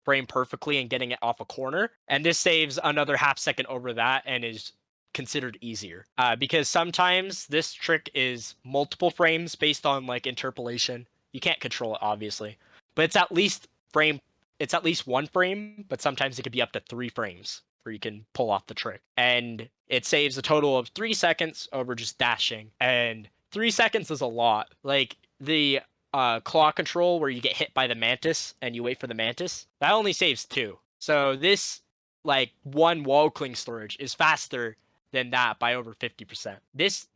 frame perfectly and getting it off a corner. And this saves another half second over that and is considered easier. Because sometimes this trick is multiple frames based on like interpolation. You can't control it, obviously. But it's at least 1 frame, but sometimes it could be up to 3 frames where you can pull off the trick. And it saves a total of 3 seconds over just dashing. And 3 seconds is a lot. Like the claw control where you get hit by the mantis and you wait for the mantis, that only saves 2. So this like 1 wall cling storage is faster than that by over 50%.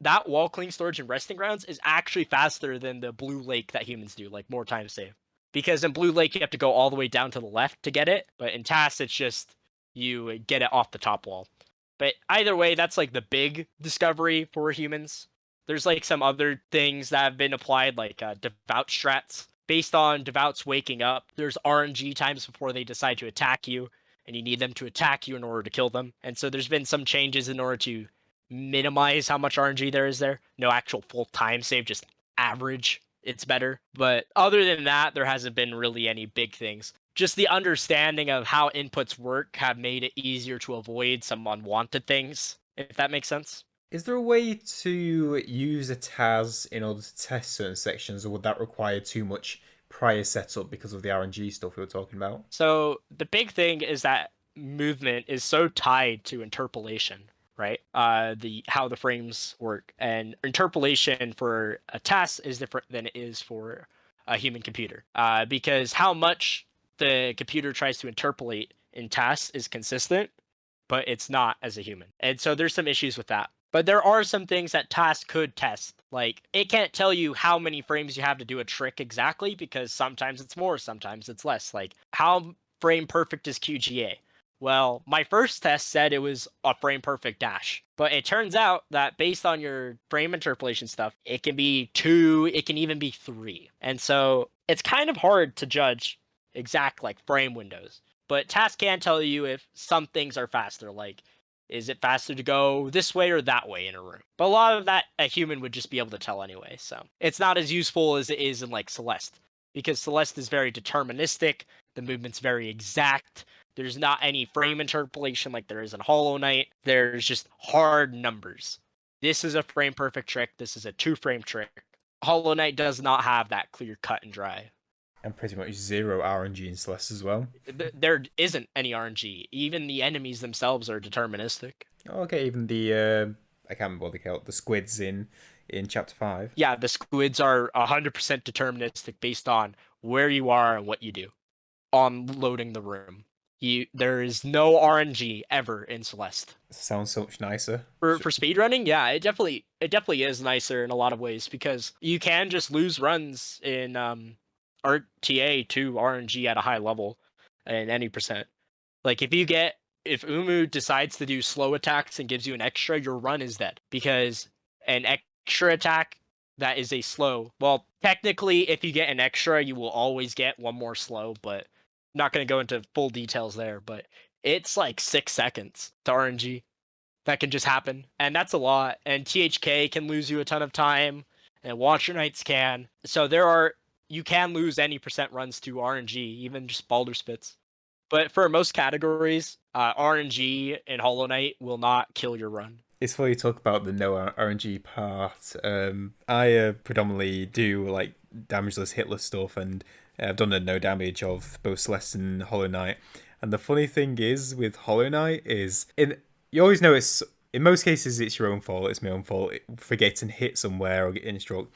That wall cling storage in resting grounds is actually faster than the blue lake that humans do, like more time save. Because in blue lake you have to go all the way down to the left to get it, but in TAS it's just you get it off the top wall. But either way, that's like the big discovery for humans. There's like some other things that have been applied, like devout strats. Based on devouts waking up, there's RNG times before they decide to attack you, and you need them to attack you in order to kill them. And so there's been some changes in order to minimize how much RNG there is there. No actual full time save, just average. It's better. But other than that, there hasn't been really any big things. Just the understanding of how inputs work have made it easier to avoid some unwanted things, if that makes sense. Is there a way to use a TAS in order to test certain sections, or would that require too much prior setup because of the RNG stuff we were talking about? So the big thing is that movement is so tied to interpolation, right? The how the frames work, and interpolation for a TAS is different than it is for a human computer, because how much the computer tries to interpolate in TAS is consistent, but it's not as a human, and so there's some issues with that. But there are some things that TAS could test. Like, it can't tell you how many frames you have to do a trick exactly, because sometimes it's more, sometimes it's less. Like, how frame perfect is QGA? Well, my first test said it was a frame perfect dash. But it turns out that based on your frame interpolation stuff, it can be 2, it can even be 3. And so it's kind of hard to judge exact like frame windows. But TAS can tell you if some things are faster, like is it faster to go this way or that way in a room? But a lot of that a human would just be able to tell anyway. So it's not as useful as it is in like Celeste, because Celeste is very deterministic. The movement's very exact. There's not any frame interpolation like there is in Hollow Knight. There's just hard numbers. This is a frame perfect trick. This is a 2-frame trick. Hollow Knight does not have that clear cut and dry. And pretty much zero RNG in Celeste as well. There isn't any RNG. Even the enemies themselves are deterministic. Okay, even the I can't remember what they call it, the squids in chapter 5. Yeah, the squids are 100% deterministic based on where you are and what you do on loading the room. There is no RNG ever in Celeste. Sounds so much nicer. For speedrunning, yeah, it definitely is nicer in a lot of ways, because you can just lose runs in RTA to RNG at a high level and any percent. Like if Uumuu decides to do slow attacks and gives you an extra, your run is dead, because an extra attack that is a slow. Well, technically, if you get an extra, you will always get one more slow, but I'm not going to go into full details there. But it's like 6 seconds to RNG. That can just happen, and that's a lot. And THK can lose you a ton of time, and Watcher Knights can. So you can lose any percent runs to RNG, even just Baldur Spits. But for most categories, RNG in Hollow Knight will not kill your run. It's funny you talk about the no RNG part. I predominantly do like damageless, hitless stuff, and I've done a no damage of both Celeste and Hollow Knight. And the funny thing is with Hollow Knight is you always know it's in most cases it's your own fault. It's my own fault for getting hit somewhere or getting struck.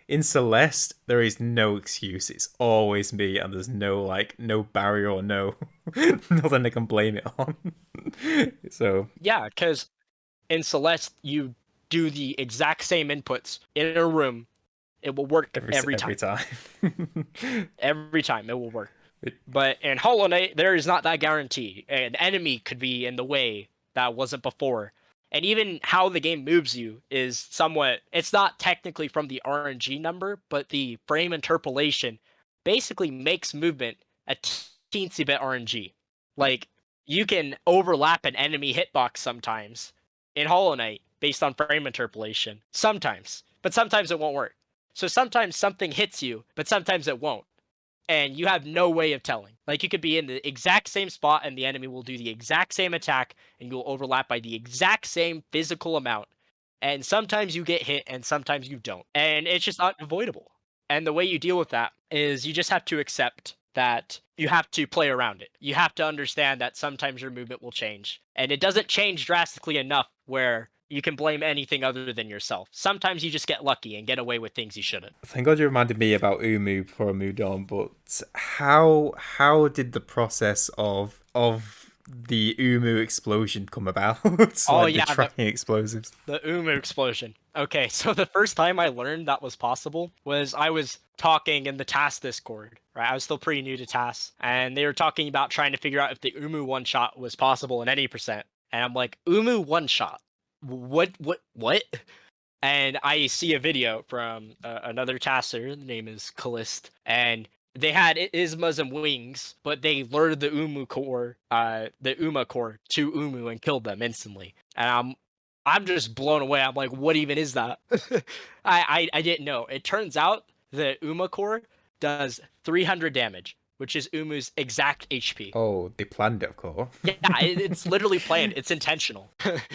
In Celeste, there is no excuse. It's always me, and there's no barrier or no nothing I can blame it on. So yeah, because in Celeste you do the exact same inputs in a room. It will work every time. Every time. Every time it will work. But in Hollow Knight, there is not that guarantee. An enemy could be in the way that wasn't before. And even how the game moves you is somewhat, it's not technically from the RNG number, but the frame interpolation basically makes movement a teensy bit RNG. Like, you can overlap an enemy hitbox sometimes in Hollow Knight based on frame interpolation. Sometimes. But sometimes it won't work. So sometimes something hits you, but sometimes it won't. and you have no way of telling. Like, you could be in the exact same spot and the enemy will do the exact same attack and you'll overlap by the exact same physical amount. And sometimes you get hit and sometimes you don't. And it's just unavoidable. And the way you deal with that is you just have to accept that you have to play around it. You have to understand that sometimes your movement will change. And it doesn't change drastically enough where you can blame anything other than yourself. Sometimes you just get lucky and get away with things you shouldn't. Thank God you reminded me about Uumuu before I moved on. But how did the process of the Uumuu explosion come about? Oh Like the yeah, tracking explosives. the Uumuu explosion. Okay, so the first time I learned that was possible was I was talking in the TAS Discord, right? I was still pretty new to TAS, and they were talking about trying to figure out if the Uumuu one shot was possible in any percent. And I'm like, Uumuu one shot? What? And I see a video from another TASer. The name is Celeste, and they had Ismas and wings, but they lured the Uumuu core to Uumuu and killed them instantly. And I'm just blown away. I'm like, what even is that? I didn't know. It turns out the Uumuu core does 300 damage, which is Uumuu's exact HP. Oh, they planned it, of course. Yeah, it's literally planned. It's intentional.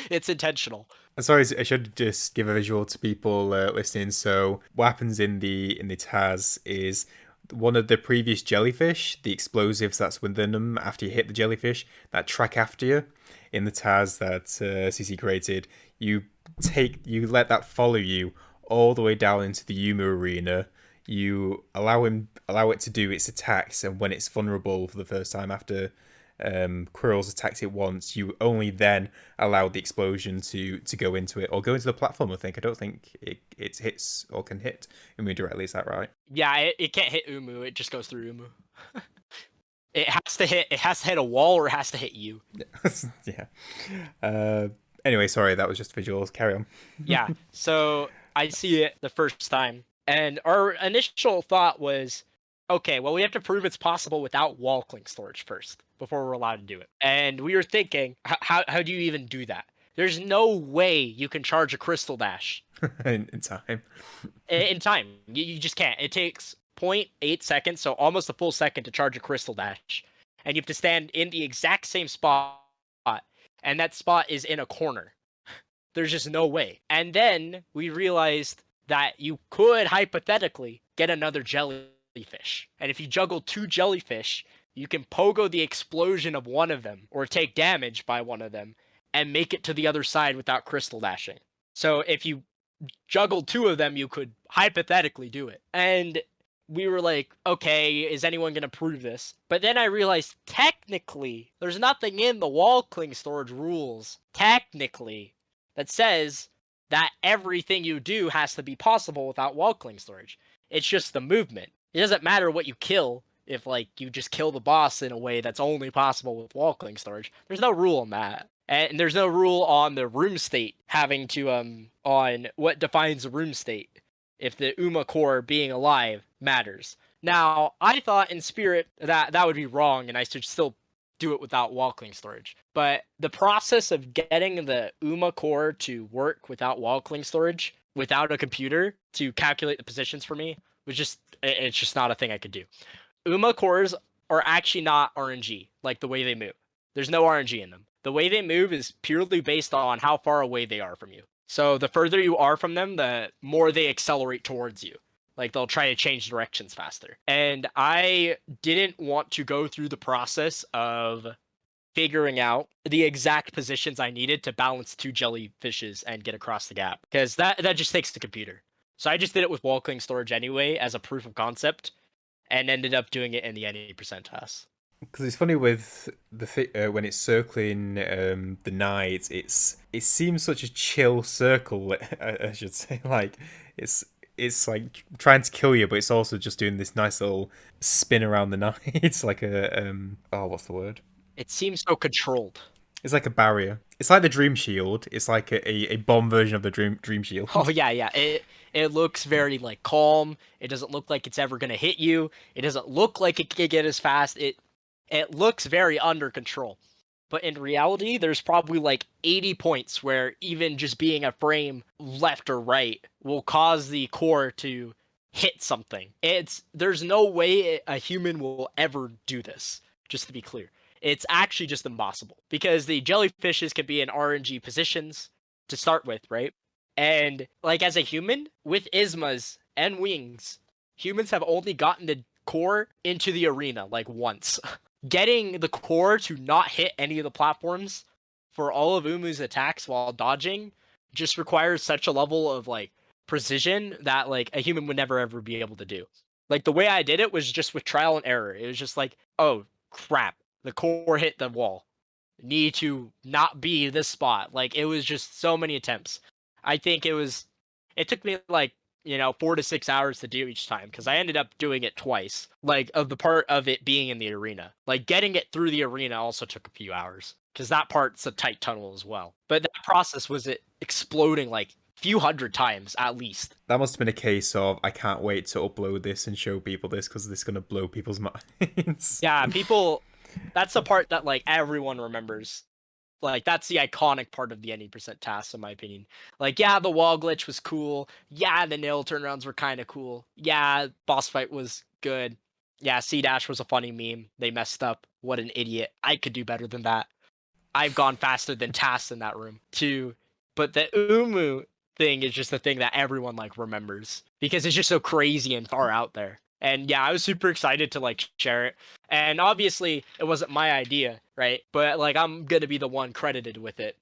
It's intentional. Sorry, I should just give a visual to people listening. So, what happens in the TAS is one of the previous jellyfish, the explosives that's within them after you hit the jellyfish, that track after you in the TAS that CC created. You let that follow you all the way down into the Uumuu arena. You allow it to do its attacks, and when it's vulnerable for the first time after Quirrell's attacked it once, you only then allow the explosion to go into it or go into the platform. I don't think it hits or can hit Uumuu directly. Is that right? Yeah, it can't hit Uumuu. It just goes through Uumuu. It has to hit a wall or it has to hit you. Yeah. Anyway, sorry, that was just visuals. Carry on. Yeah. So I see it the first time, and our initial thought was, okay, well, we have to prove it's possible without wall clink storage first before we're allowed to do it. And we were thinking, how do you even do that? There's no way you can charge a crystal dash in time. in time. You just can't. It takes 0.8 seconds, so almost a full second to charge a crystal dash. And you have to stand in the exact same spot, and that spot is in a corner. There's just no way. And then we realized that you could hypothetically get another jellyfish. And if you juggle two jellyfish, you can pogo the explosion of one of them or take damage by one of them and make it to the other side without crystal dashing. So if you juggled two of them, you could hypothetically do it. And we were like, okay, is anyone going to prove this? But then I realized technically there's nothing in the wall cling storage rules, technically, that says that everything you do has to be possible without wall cling storage. It's just the movement. It doesn't matter what you kill if like you just kill the boss in a way that's only possible with wall cling storage. There's no rule on that. And there's no rule on the room state having to on what defines a room state if the Uumuu core being alive matters. Now, I thought in spirit that that would be wrong and I should still do it without wall cling storage. But the process of getting the Uumuu core to work without wall cling storage, without a computer to calculate the positions for me, was just, it's just not a thing I could do. Uumuu cores are actually not RNG, like the way they move. There's no RNG in them. The way they move is purely based on how far away they are from you. So the further you are from them, the more they accelerate towards you. Like they'll try to change directions faster. And I didn't want to go through the process of figuring out the exact positions I needed to balance two jellyfishes and get across the gap, because that just takes the computer. So I just did it with wall cling storage anyway as a proof of concept, and ended up doing it in the any percent TAS. Because it's funny with the when it's circling the night, it seems such a chill circle. I should say, like it's like trying to kill you, but it's also just doing this nice little spin around the night. It's like a oh, what's the word? It seems so controlled. It's like a barrier. It's like the Dream Shield. It's like a bomb version of the Dream Shield. Oh yeah. It looks very like calm. It doesn't look like it's ever gonna hit you. It doesn't look like it can get as fast. It looks very under control. But in reality, there's probably like 80 points where even just being a frame left or right will cause the core to hit something. There's no way a human will ever do this, just to be clear. It's actually just impossible because the jellyfishes can be in RNG positions to start with, right? And like as a human with ismas and wings, humans have only gotten the core into the arena like once. Getting the core to not hit any of the platforms for all of Uumuu's attacks while dodging just requires such a level of like precision that like a human would never ever be able to do. Like the way I did it was just with trial and error. It was just like, oh crap, the core hit the wall. Need to not be this spot. Like it was just so many attempts. I think it took me like 4 to 6 hours to do each time because I ended up doing it twice. Like of the part of it being in the arena, like getting it through the arena also took a few hours because that part's a tight tunnel as well. But that process was it exploding like few hundred times at least. That must have been a case of I can't wait to upload this and show people this because this is gonna blow people's minds. Yeah, people. That's the part that like everyone remembers. Like that's the iconic part of the any percent task, in my opinion. Like, yeah, the wall glitch was cool. Yeah, the nail turnarounds were kind of cool. Yeah, boss fight was good. Yeah, C dash was a funny meme. They messed up. What an idiot! I could do better than that. I've gone faster than TAS in that room too. But the Uumuu thing is just the thing that everyone like remembers because it's just so crazy and far out there. And yeah, I was super excited to like share it. And obviously it wasn't my idea, right? But like I'm gonna be the one credited with it.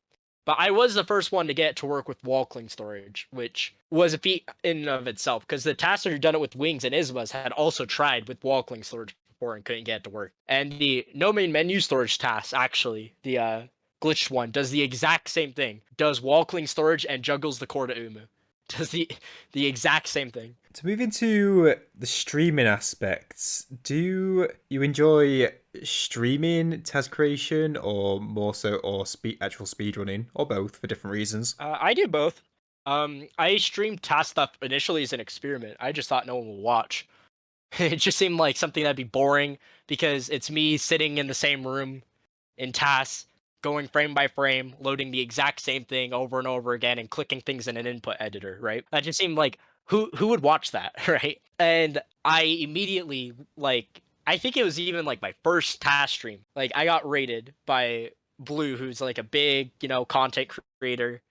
But I was the first one to get to work with wall cling storage, which was a feat in and of itself, because the tasker who done it with wings and Ismas had also tried with wall cling storage before and couldn't get it to work. And the no main menu storage task, actually, the glitched one, does the exact same thing. Does wall cling storage and juggles the core to Uumuu. Does the exact same thing. To move into the streaming aspects, do you enjoy streaming task creation or more so, or actual speedrunning, or both for different reasons? I do both. I streamed task stuff initially as an experiment. I just thought no one would watch. It just seemed like something that'd be boring because it's me sitting in the same room in tasks, going frame by frame, loading the exact same thing over and over again, and clicking things in an input editor, right? That just seemed like who would watch that, right? And I immediately like I think it was even like my first task stream. Like I got rated by Blue, who's like a big, content creator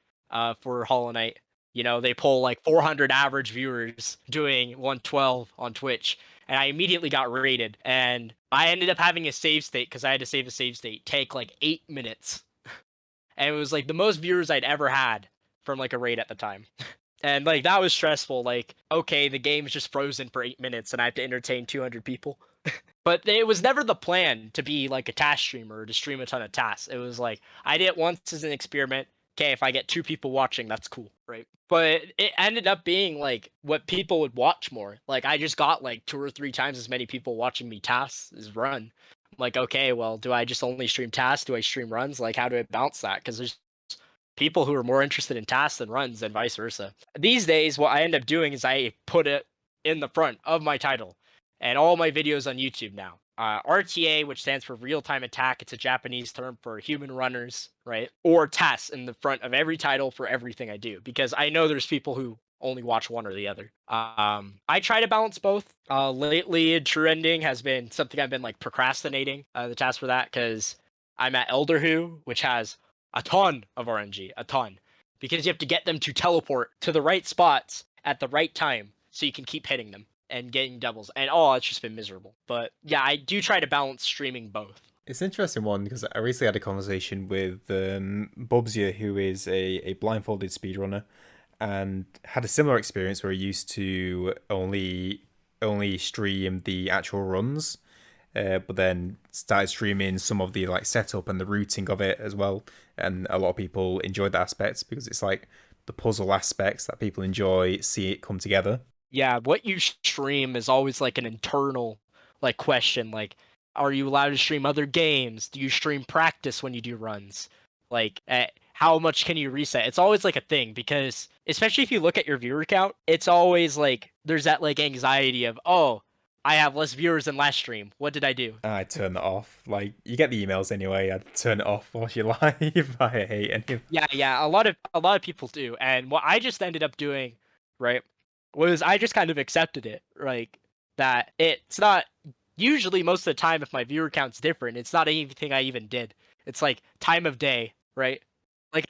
for Hollow Knight. They pull like 400 average viewers doing 112 on Twitch, and I immediately got rated. And I ended up having a save state because I had to save a save state take like 8 minutes, and it was like the most viewers I'd ever had from like a raid at the time. And like that was stressful. Like, okay, the game's just frozen for 8 minutes, and I have to entertain 200 people. But it was never the plan to be like a task streamer or to stream a ton of tasks. It was like I did it once as an experiment. Okay, if I get 2 people watching, that's cool, right? But it ended up being like what people would watch more. Like I just got like 2 or 3 times as many people watching me tasks as run. I'm like, okay, well, do I just only stream tasks? Do I stream runs? Like, how do I bounce that? Because there's people who are more interested in tasks than runs and vice versa. These days, what I end up doing is I put it in the front of my title and all my videos on YouTube now. RTA, which stands for real time attack, it's a Japanese term for human runners, right? Or TAS in the front of every title for everything I do, because I know there's people who only watch one or the other. I try to balance both. Lately, True Ending has been something I've been like procrastinating the task for that because I'm at Elder Who, which has a ton of RNG, a ton, because you have to get them to teleport to the right spots at the right time so you can keep hitting them and getting doubles. And it's just been miserable. But yeah, I do try to balance streaming both. It's an interesting one because I recently had a conversation with Bubsia, who is a blindfolded speedrunner, and had a similar experience where he used to only stream the actual runs, but then started streaming some of the like setup and the routing of it as well. And a lot of people enjoyed that aspect because it's like the puzzle aspects that people enjoy, see it come together. Yeah, what you stream is always like an internal like question. Like, are you allowed to stream other games? Do you stream practice when you do runs? Like, how much can you reset? It's always like a thing because, especially if you look at your viewer count, it's always like there's that like anxiety of, oh, I have less viewers than last stream. What did I do? I turn that off. Like you get the emails anyway. I turn it off while you're live. I hate any of. Yeah, a lot of people do. And what I just ended up doing, right, was I just kind of accepted it, like that it's not usually most of the time if my viewer count's different, it's not anything I even did. It's like time of day, right? Like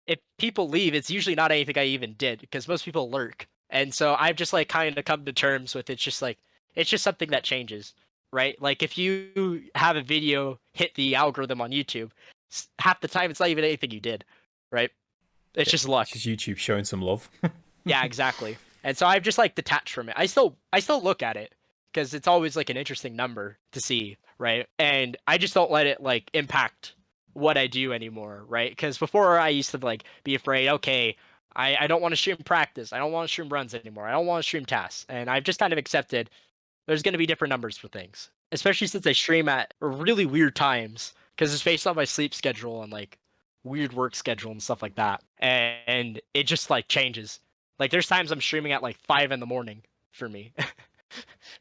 if people leave, it's usually not anything I even did because most people lurk. And so I've just like kind of come to terms with it's just like it's just something that changes, right? Like if you have a video hit the algorithm on YouTube, half the time it's not even anything you did, right? It's Yeah, just it's luck. just YouTube showing some love. Yeah, exactly. And so I've just like detached from it. I still look at it because it's always like an interesting number to see, right? And I just don't let it like impact what I do anymore, right? Because before I used to like be afraid, okay, I don't want to stream practice. I don't want to stream runs anymore. I don't want to stream tasks. And I've just kind of accepted there's going to be different numbers for things, especially since I stream at really weird times because it's based on my sleep schedule and like weird work schedule and stuff like that. And it just like changes. Like there's times I'm streaming at like 5 in the morning for me,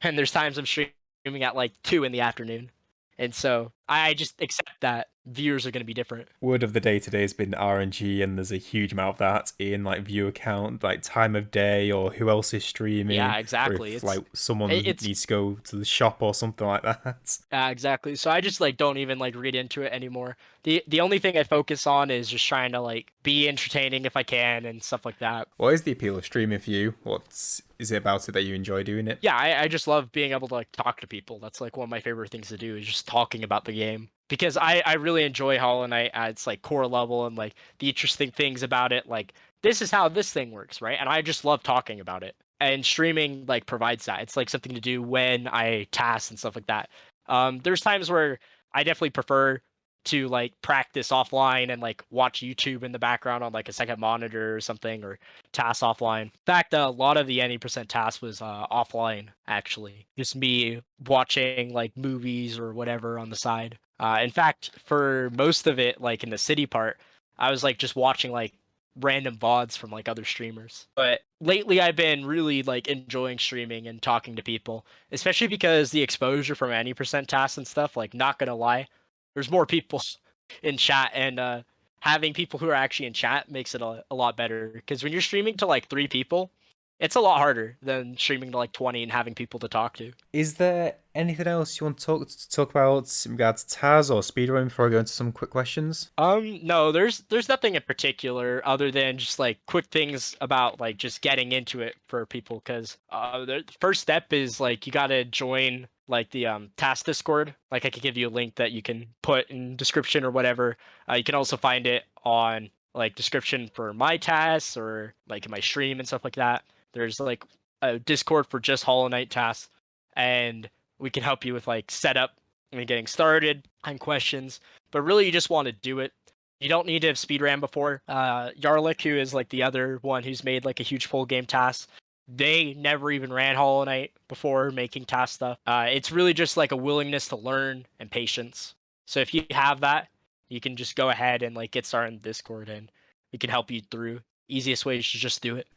and there's times I'm streaming at like 2 in the afternoon. And so I just accept that viewers are going to be different. Word of the day today has been RNG, and there's a huge amount of that in like view count, like time of day, or who else is streaming, Yeah, or exactly. if like someone It's needs to go to the shop or something like that. exactly. So I just like don't even like read into it anymore. The only thing I focus on is just trying to like be entertaining if I can and stuff like that. What is the appeal of streaming for you? What is it about it that you enjoy doing it? Yeah, I just love being able to like talk to people. That's like one of my favorite things to do is just talking about the game. Because I really enjoy Hollow Knight at its like core level and like the interesting things about it. Like this is how this thing works, right? And I just love talking about it. And streaming like provides that. It's like something to do when I task and stuff like that. There's times where I definitely prefer to like practice offline and like watch YouTube in the background on like a second monitor or something or TAS offline. In fact, a lot of the Any TAS was offline actually. Just me watching like movies or whatever on the side. In fact, for most of it, like in the city part, I was like just watching like random VODs from like other streamers. But lately I've been really like enjoying streaming and talking to people, especially because the exposure from any TAS and stuff, like not gonna lie, there's more people in chat and having people who are actually in chat makes it a lot better because when you're streaming to like 3 people, it's a lot harder than streaming to like 20 and having people to talk to. Is there anything else you want to talk about in regards to TAS or speedrun before I go into some quick questions? No, there's nothing in particular other than just like quick things about like just getting into it for people because the first step is like you gotta join like the TAS Discord. Like I could give you a link that you can put in description or whatever. You can also find it on like description for my TAS or like in my stream and stuff like that. There's like a Discord for just Hollow Knight TAS, and we can help you with like setup and getting started and questions, but really you just want to do it. You don't need to have speedran before. Yarlik, who is like the other one who's made like a huge full game task, they never even ran Hollow Knight before making task stuff. It's really just like a willingness to learn and patience. So if you have that, you can just go ahead and like get started in Discord, and we can help you through. Easiest way is to just do it.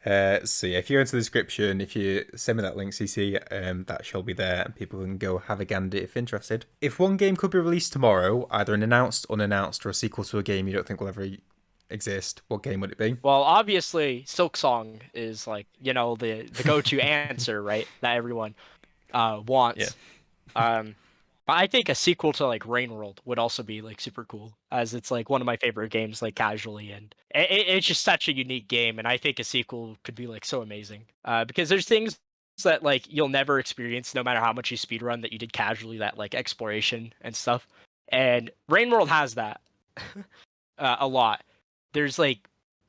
So yeah, if you go into the description, if you send me that link, CC, that shall be there, and people can go have a gander if interested. If one game could be released tomorrow, either an announced, unannounced, or a sequel to a game you don't think will ever exist, what game would it be? Well, obviously, Silk Song is like the go-to answer, right? That everyone Yeah. wants. Um, I think a sequel to like Rain World would also be like super cool, as it's like one of my favorite games, like casually, and it's just such a unique game, and I think a sequel could be like so amazing. Because there's things that like you'll never experience, no matter how much you speedrun, that you did casually, that like exploration and stuff. And Rain World has that a lot. There's like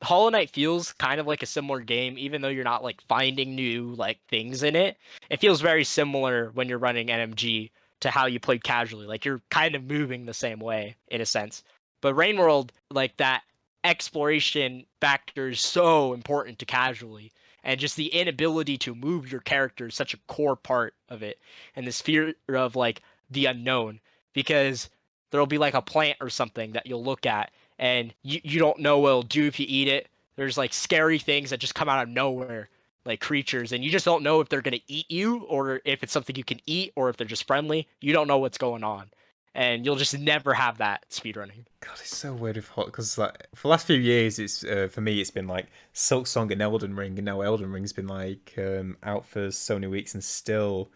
Hollow Knight feels kind of like a similar game, even though you're not like finding new like things in it. It feels very similar when you're running NMG to how you played casually. Like you're kind of moving the same way in a sense. But Rain World, like that exploration factor is so important to casually. And just the inability to move your character is such a core part of it. And this fear of like the unknown. Because there'll be like a plant or something that you'll look at and you don't know what it'll do if you eat it. There's like scary things that just come out of nowhere, like creatures, and you just don't know if they're gonna eat you or if it's something you can eat or if they're just friendly. You don't know what's going on, and you'll just never have that speedrunning. God, it's so weird with hot because like for the last few years, it's for me it's been like Silk Song and Elden Ring, and now Elden Ring's been like out for so many weeks and still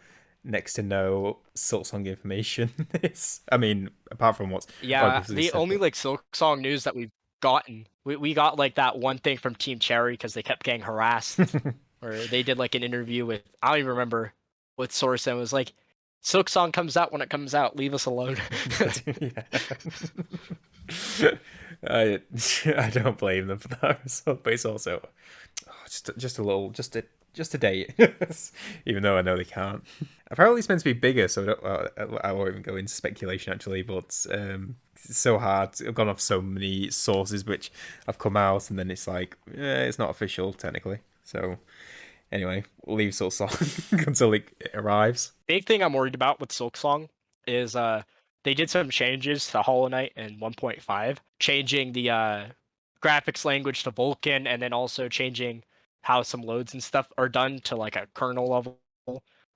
next to no Silk Song information. I mean, apart from what's Yeah, obviously the said, only like Silk Song news that we've gotten, we got like that one thing from Team Cherry because they kept getting harassed, or they did like an interview with, I don't even remember what source, and it was like, Silk Song comes out when it comes out, leave us alone. I I don't blame them for that result, but it's also just a little just a date, even though I know they can't. Apparently, it's meant to be bigger, so I won't even go into speculation actually. But it's so hard. I've gone off so many sources which have come out, and then it's like it's not official technically. So anyway, we'll leave Silk Song until it arrives. Big thing I'm worried about with Silk Song is they did some changes to Hollow Knight in 1.5, changing the graphics language to Vulkan, and then also changing how some loads and stuff are done to like a kernel level.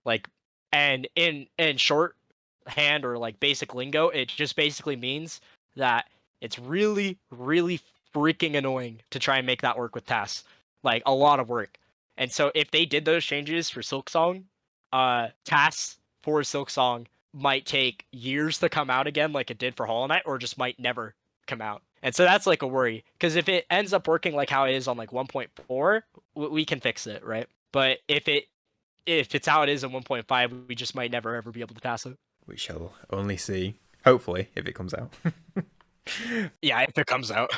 Like, and in shorthand or like basic lingo, it just basically means that it's really, really freaking annoying to try and make that work with TAS. Like a lot of work. And so if they did those changes for Silk Song, TAS for Silk Song might take years to come out again, like it did for Hollow Knight, or just might never come out. And so that's like a worry, because if it ends up working like how it is on like 1.4, we can fix it, right? But if it's how it is in 1.5, we just might never ever be able to TAS it. We shall only see. Hopefully, if it comes out. Yeah, if it comes out.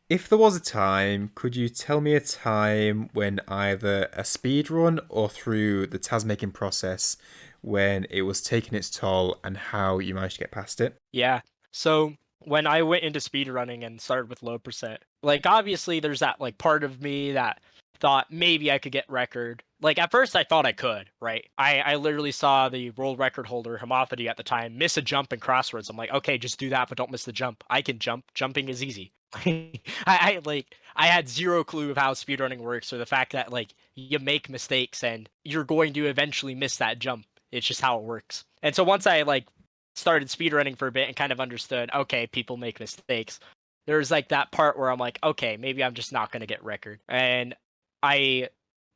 If there was a time, could you tell me a time when either a speedrun or through the TAS making process when it was taking its toll and how you managed to get past it? Yeah. So when I went into speedrunning and started with low percent, like obviously there's that like part of me that thought maybe I could get record. Like at first I thought I could, right? I literally saw the world record holder, Homophody at the time, miss a jump in crossroads. I'm like, okay, just do that, but don't miss the jump. I can jump. Jumping is easy. I had zero clue of how speedrunning works, or the fact that like you make mistakes and you're going to eventually miss that jump. It's just how it works. And so once I like started speedrunning for a bit and kind of understood, okay, people make mistakes, there's like that part where I'm like, okay, maybe I'm just not going to get record. And I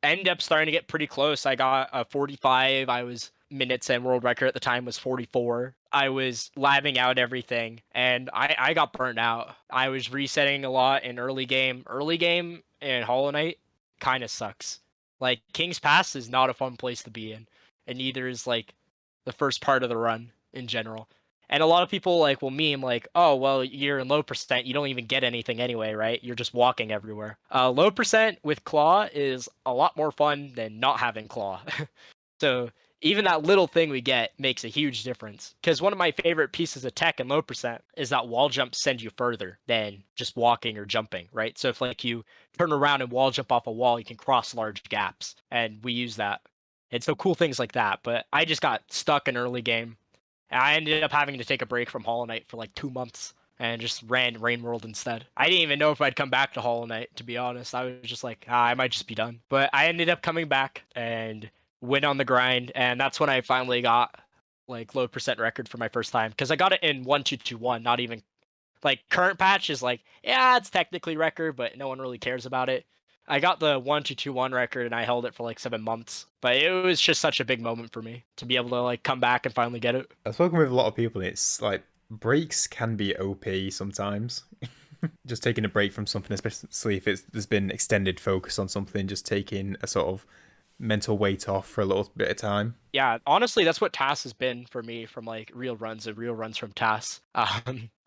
ended up starting to get pretty close. I got a 45. I was minutes, and world record at the time was 44. I was labbing out everything, and I got burnt out. I was resetting a lot in early game. Early game in Hollow Knight kind of sucks. Like King's Pass is not a fun place to be in, and neither is like the first part of the run in general. And a lot of people like will meme like, oh well, you're in low percent, you don't even get anything anyway, right? You're just walking everywhere. Low percent with claw is a lot more fun than not having claw. So even that little thing we get makes a huge difference. Because one of my favorite pieces of tech in low percent is that wall jumps send you further than just walking or jumping, right? So if like you turn around and wall jump off a wall, you can cross large gaps, and we use that. And so cool things like that. But I just got stuck in early game. And I ended up having to take a break from Hollow Knight for like 2 months and just ran Rain World instead. I didn't even know if I'd come back to Hollow Knight, to be honest. I was just like, I might just be done. But I ended up coming back and went on the grind, and that's when I finally got like low percent record for my first time, because I got it in 1221, not even like current patch is like, yeah, it's technically record, but no one really cares about it. I got the 1221 record and I held it for like 7 months, but it was just such a big moment for me to be able to like come back and finally get it. I've spoken with a lot of people, and it's like breaks can be OP sometimes. Just taking a break from something, especially if there's been extended focus on something, just taking a sort of mental weight off for a little bit of time. Yeah, honestly, that's what TAS has been for me from like real runs and real runs from TAS.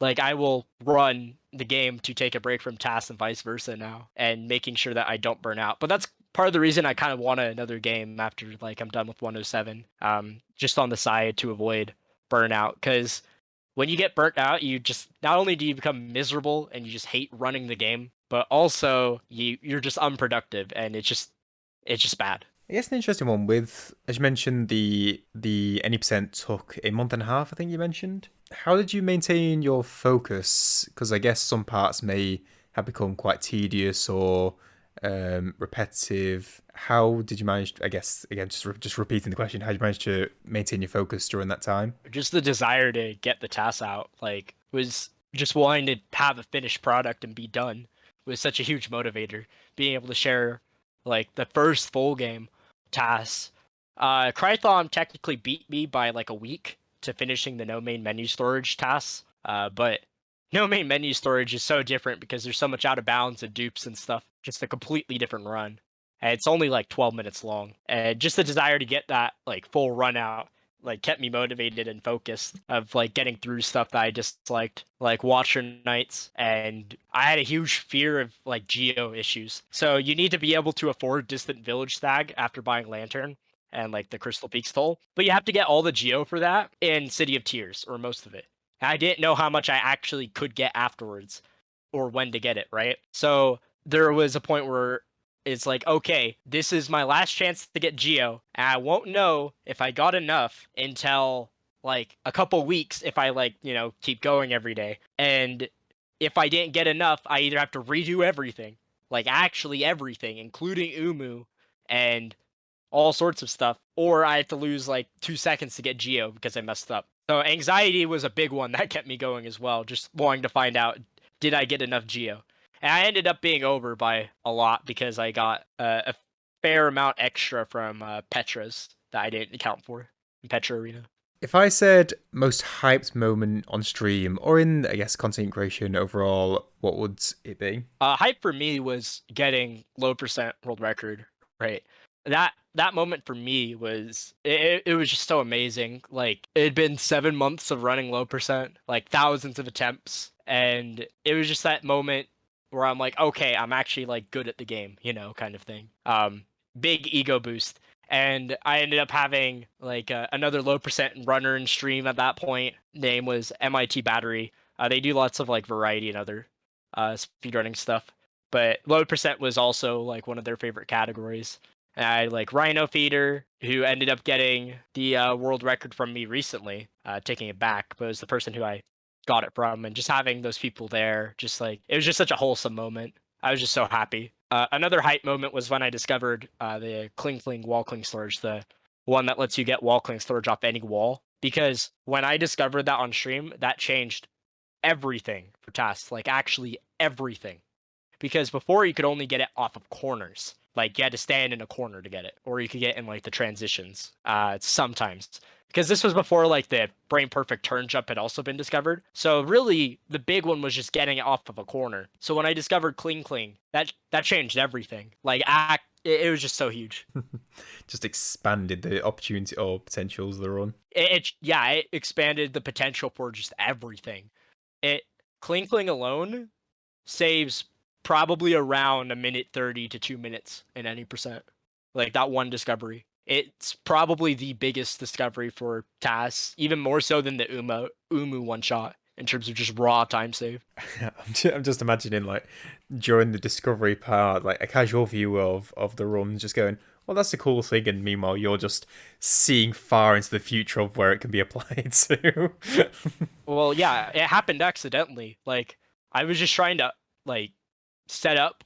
Like I will run the game to take a break from TAS and vice versa now, and making sure that I don't burn out. But that's part of the reason I kind of want another game after like I'm done with 107, just on the side to avoid burnout. Because when you get burnt out, you just not only do you become miserable and you just hate running the game, but also you're just unproductive, and it's just bad. I guess an interesting one with, as you mentioned, the any percent took a month and a half, I think you mentioned. How did you maintain your focus? Because I guess some parts may have become quite tedious or repetitive. How did you manage, I guess, again, just repeating the question, how did you manage to maintain your focus during that time? Just the desire to get the TAS out, like, was just wanting to have a finished product and be done was such a huge motivator. Being able to share like the first full game TAS. Crython technically beat me by like a week to finishing the no main menu storage TAS. But no main menu storage is so different because there's so much out of bounds and dupes and stuff. Just a completely different run. And it's only like 12 minutes long. And just the desire to get that like full run out like kept me motivated and focused of like getting through stuff that I disliked, like Watcher Knights, and I had a huge fear of like geo issues. So you need to be able to afford Distant Village Stag after buying Lantern and like the Crystal Peaks Toll, but you have to get all the geo for that in City of Tears or most of it. And I didn't know how much I actually could get afterwards or when to get it, right? So there was a point where it's like, okay, this is my last chance to get Geo, and I won't know if I got enough until like a couple weeks if I like, keep going every day. And if I didn't get enough, I either have to redo everything, like actually everything, including Uumuu and all sorts of stuff, or I have to lose like 2 seconds to get Geo because I messed up. So anxiety was a big one that kept me going as well, just wanting to find out, did I get enough Geo? And I ended up being over by a lot because I got a fair amount extra from Petras that I didn't account for in Petra Arena. If I said most hyped moment on stream or in, I guess, content creation overall, what would it be? Hype for me was getting low percent world record, right? That moment for me was it was just so amazing. Like it had been 7 months of running low percent, like thousands of attempts, and it was just that moment where I'm like, okay, I'm actually like good at the game, kind of thing. Big ego boost. And I ended up having like another low percent runner in stream at that point. Name was MIT Battery. They do lots of like variety and other speedrunning stuff. But low percent was also like one of their favorite categories. And I like Rhino Feeder, who ended up getting the world record from me recently, taking it back, but it was the person who I got it from, and just having those people there, just like it was just such a wholesome moment. I was just so happy. Another hype moment was when I discovered the Kling Kling wall cling storage, the one that lets you get wall cling storage off any wall. Because when I discovered that on stream, that changed everything for TAS, like actually everything. Because before you could only get it off of corners, like you had to stand in a corner to get it, or you could get in like the transitions sometimes. Because this was before like the brain perfect turn jump had also been discovered. So really, the big one was just getting it off of a corner. So when I discovered Kling Kling, that changed everything. Like it was just so huge. Just expanded the opportunity or potentials of the run. It expanded the potential for just everything. It Kling Kling alone saves probably around a minute 30 to 2 minutes in any percent. Like that one discovery. It's probably the biggest discovery for TAS, even more so than the Uumuu one shot in terms of just raw time save. I'm just imagining like during the discovery part, like a casual view of the run, just going, well, that's the cool thing, and meanwhile you're just seeing far into the future of where it can be applied to. Well, yeah, it happened accidentally. Like I was just trying to like set up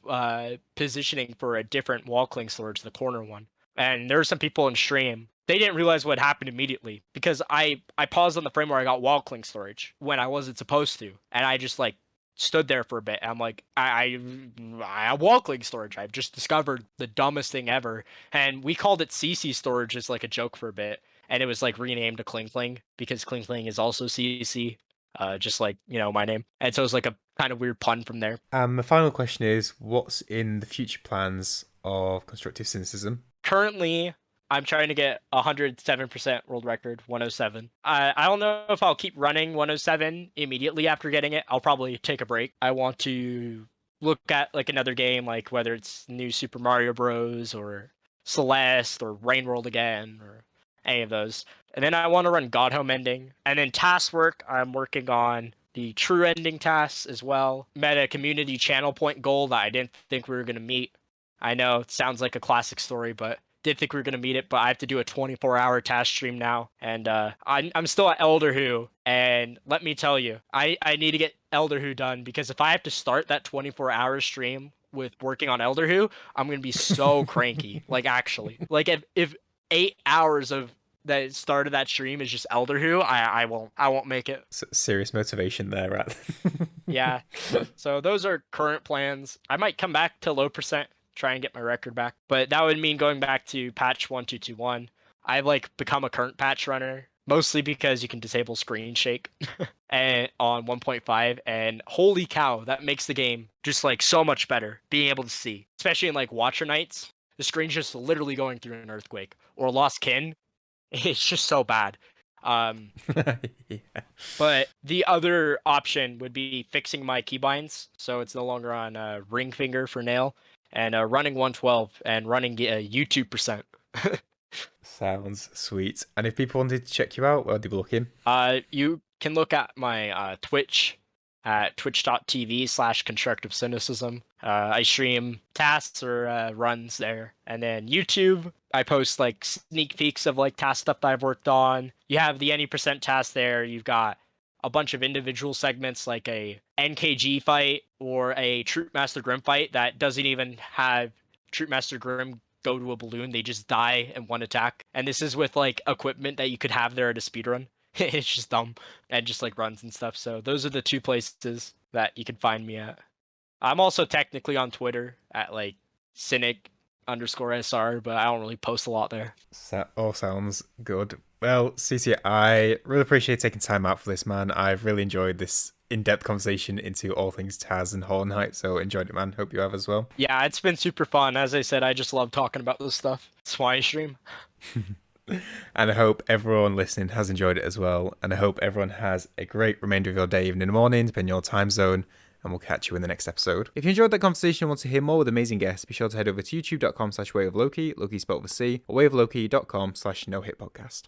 positioning for a different wall cling storage, the corner one. And there were some people in stream. They didn't realize what happened immediately because I paused on the frame where I got wall cling storage when I wasn't supposed to, and I just like stood there for a bit. I'm like, I have wall cling storage. I've just discovered the dumbest thing ever, and we called it CC storage as like a joke for a bit, and it was like renamed to Kling Kling because Kling Kling is also CC, just like my name, and so it was like a kind of weird pun from there. My final question is, what's in the future plans of Constructive Cynicism? Currently, I'm trying to get 107% world record, 107. I don't know if I'll keep running 107 immediately after getting it. I'll probably take a break. I want to look at like another game, like whether it's new Super Mario Bros. Or Celeste or Rain World again or any of those. And then I want to run God Home Ending. And then task work, I'm working on the True Ending TAS as well. Met a community channel point goal that I didn't think we were going to meet. I know it sounds like a classic story, but did think we were going to meet it, but I have to do a 24-hour task stream now. And I'm still at Elder Who. And let me tell you, I need to get Elder Who done because if I have to start that 24-hour stream with working on Elder Who, I'm gonna be so cranky. Like actually, like if 8 hours of that start of that stream is just Elder Who, I won't make it. Serious motivation there, right? Yeah. So those are current plans. I might come back to low percent, try and get my record back, but that would mean going back to patch 1221. I've like become a current patch runner mostly because you can disable screen shake and on 1.5, and holy cow, that makes the game just like so much better being able to see, especially in like Watcher nights. The screen's just literally going through an earthquake or lost kin. It's just so bad. Yeah. But the other option would be fixing my keybinds, so it's no longer on ring finger for nail, and running 112 and running YouTube percent. Sounds sweet. And if people wanted to check you out, where would they be looking? You can look at my Twitch at twitch.tv/constructive cynicism. I stream tasks or runs there. And then YouTube, I post like sneak peeks of like task stuff that I've worked on. You have the any percent task there. You've got a bunch of individual segments like a NKG fight or a Troop Master Grim fight that doesn't even have Troop Master Grim go to a balloon. They just die in one attack. And this is with like equipment that you could have there at a speedrun. It's just dumb and just like runs and stuff. So those are the two places that you can find me at. I'm also technically on Twitter at like cynic_SR, but I don't really post a lot there. That all sounds good. Well, CC, I really appreciate taking time out for this, man. I've really enjoyed this in-depth conversation into all things TAS and Hollow Knight, so enjoyed it, man. Hope you have as well. Yeah, it's been super fun. As I said, I just love talking about this stuff. That's why I stream. And I hope everyone listening has enjoyed it as well. And I hope everyone has a great remainder of your day, evening, and morning, depending on your time zone. And we'll catch you in the next episode. If you enjoyed that conversation and want to hear more with amazing guests, be sure to head over to youtube.com/WayOfLoci, Loki spelled with C, or wayofloki.com/nohitpodcast.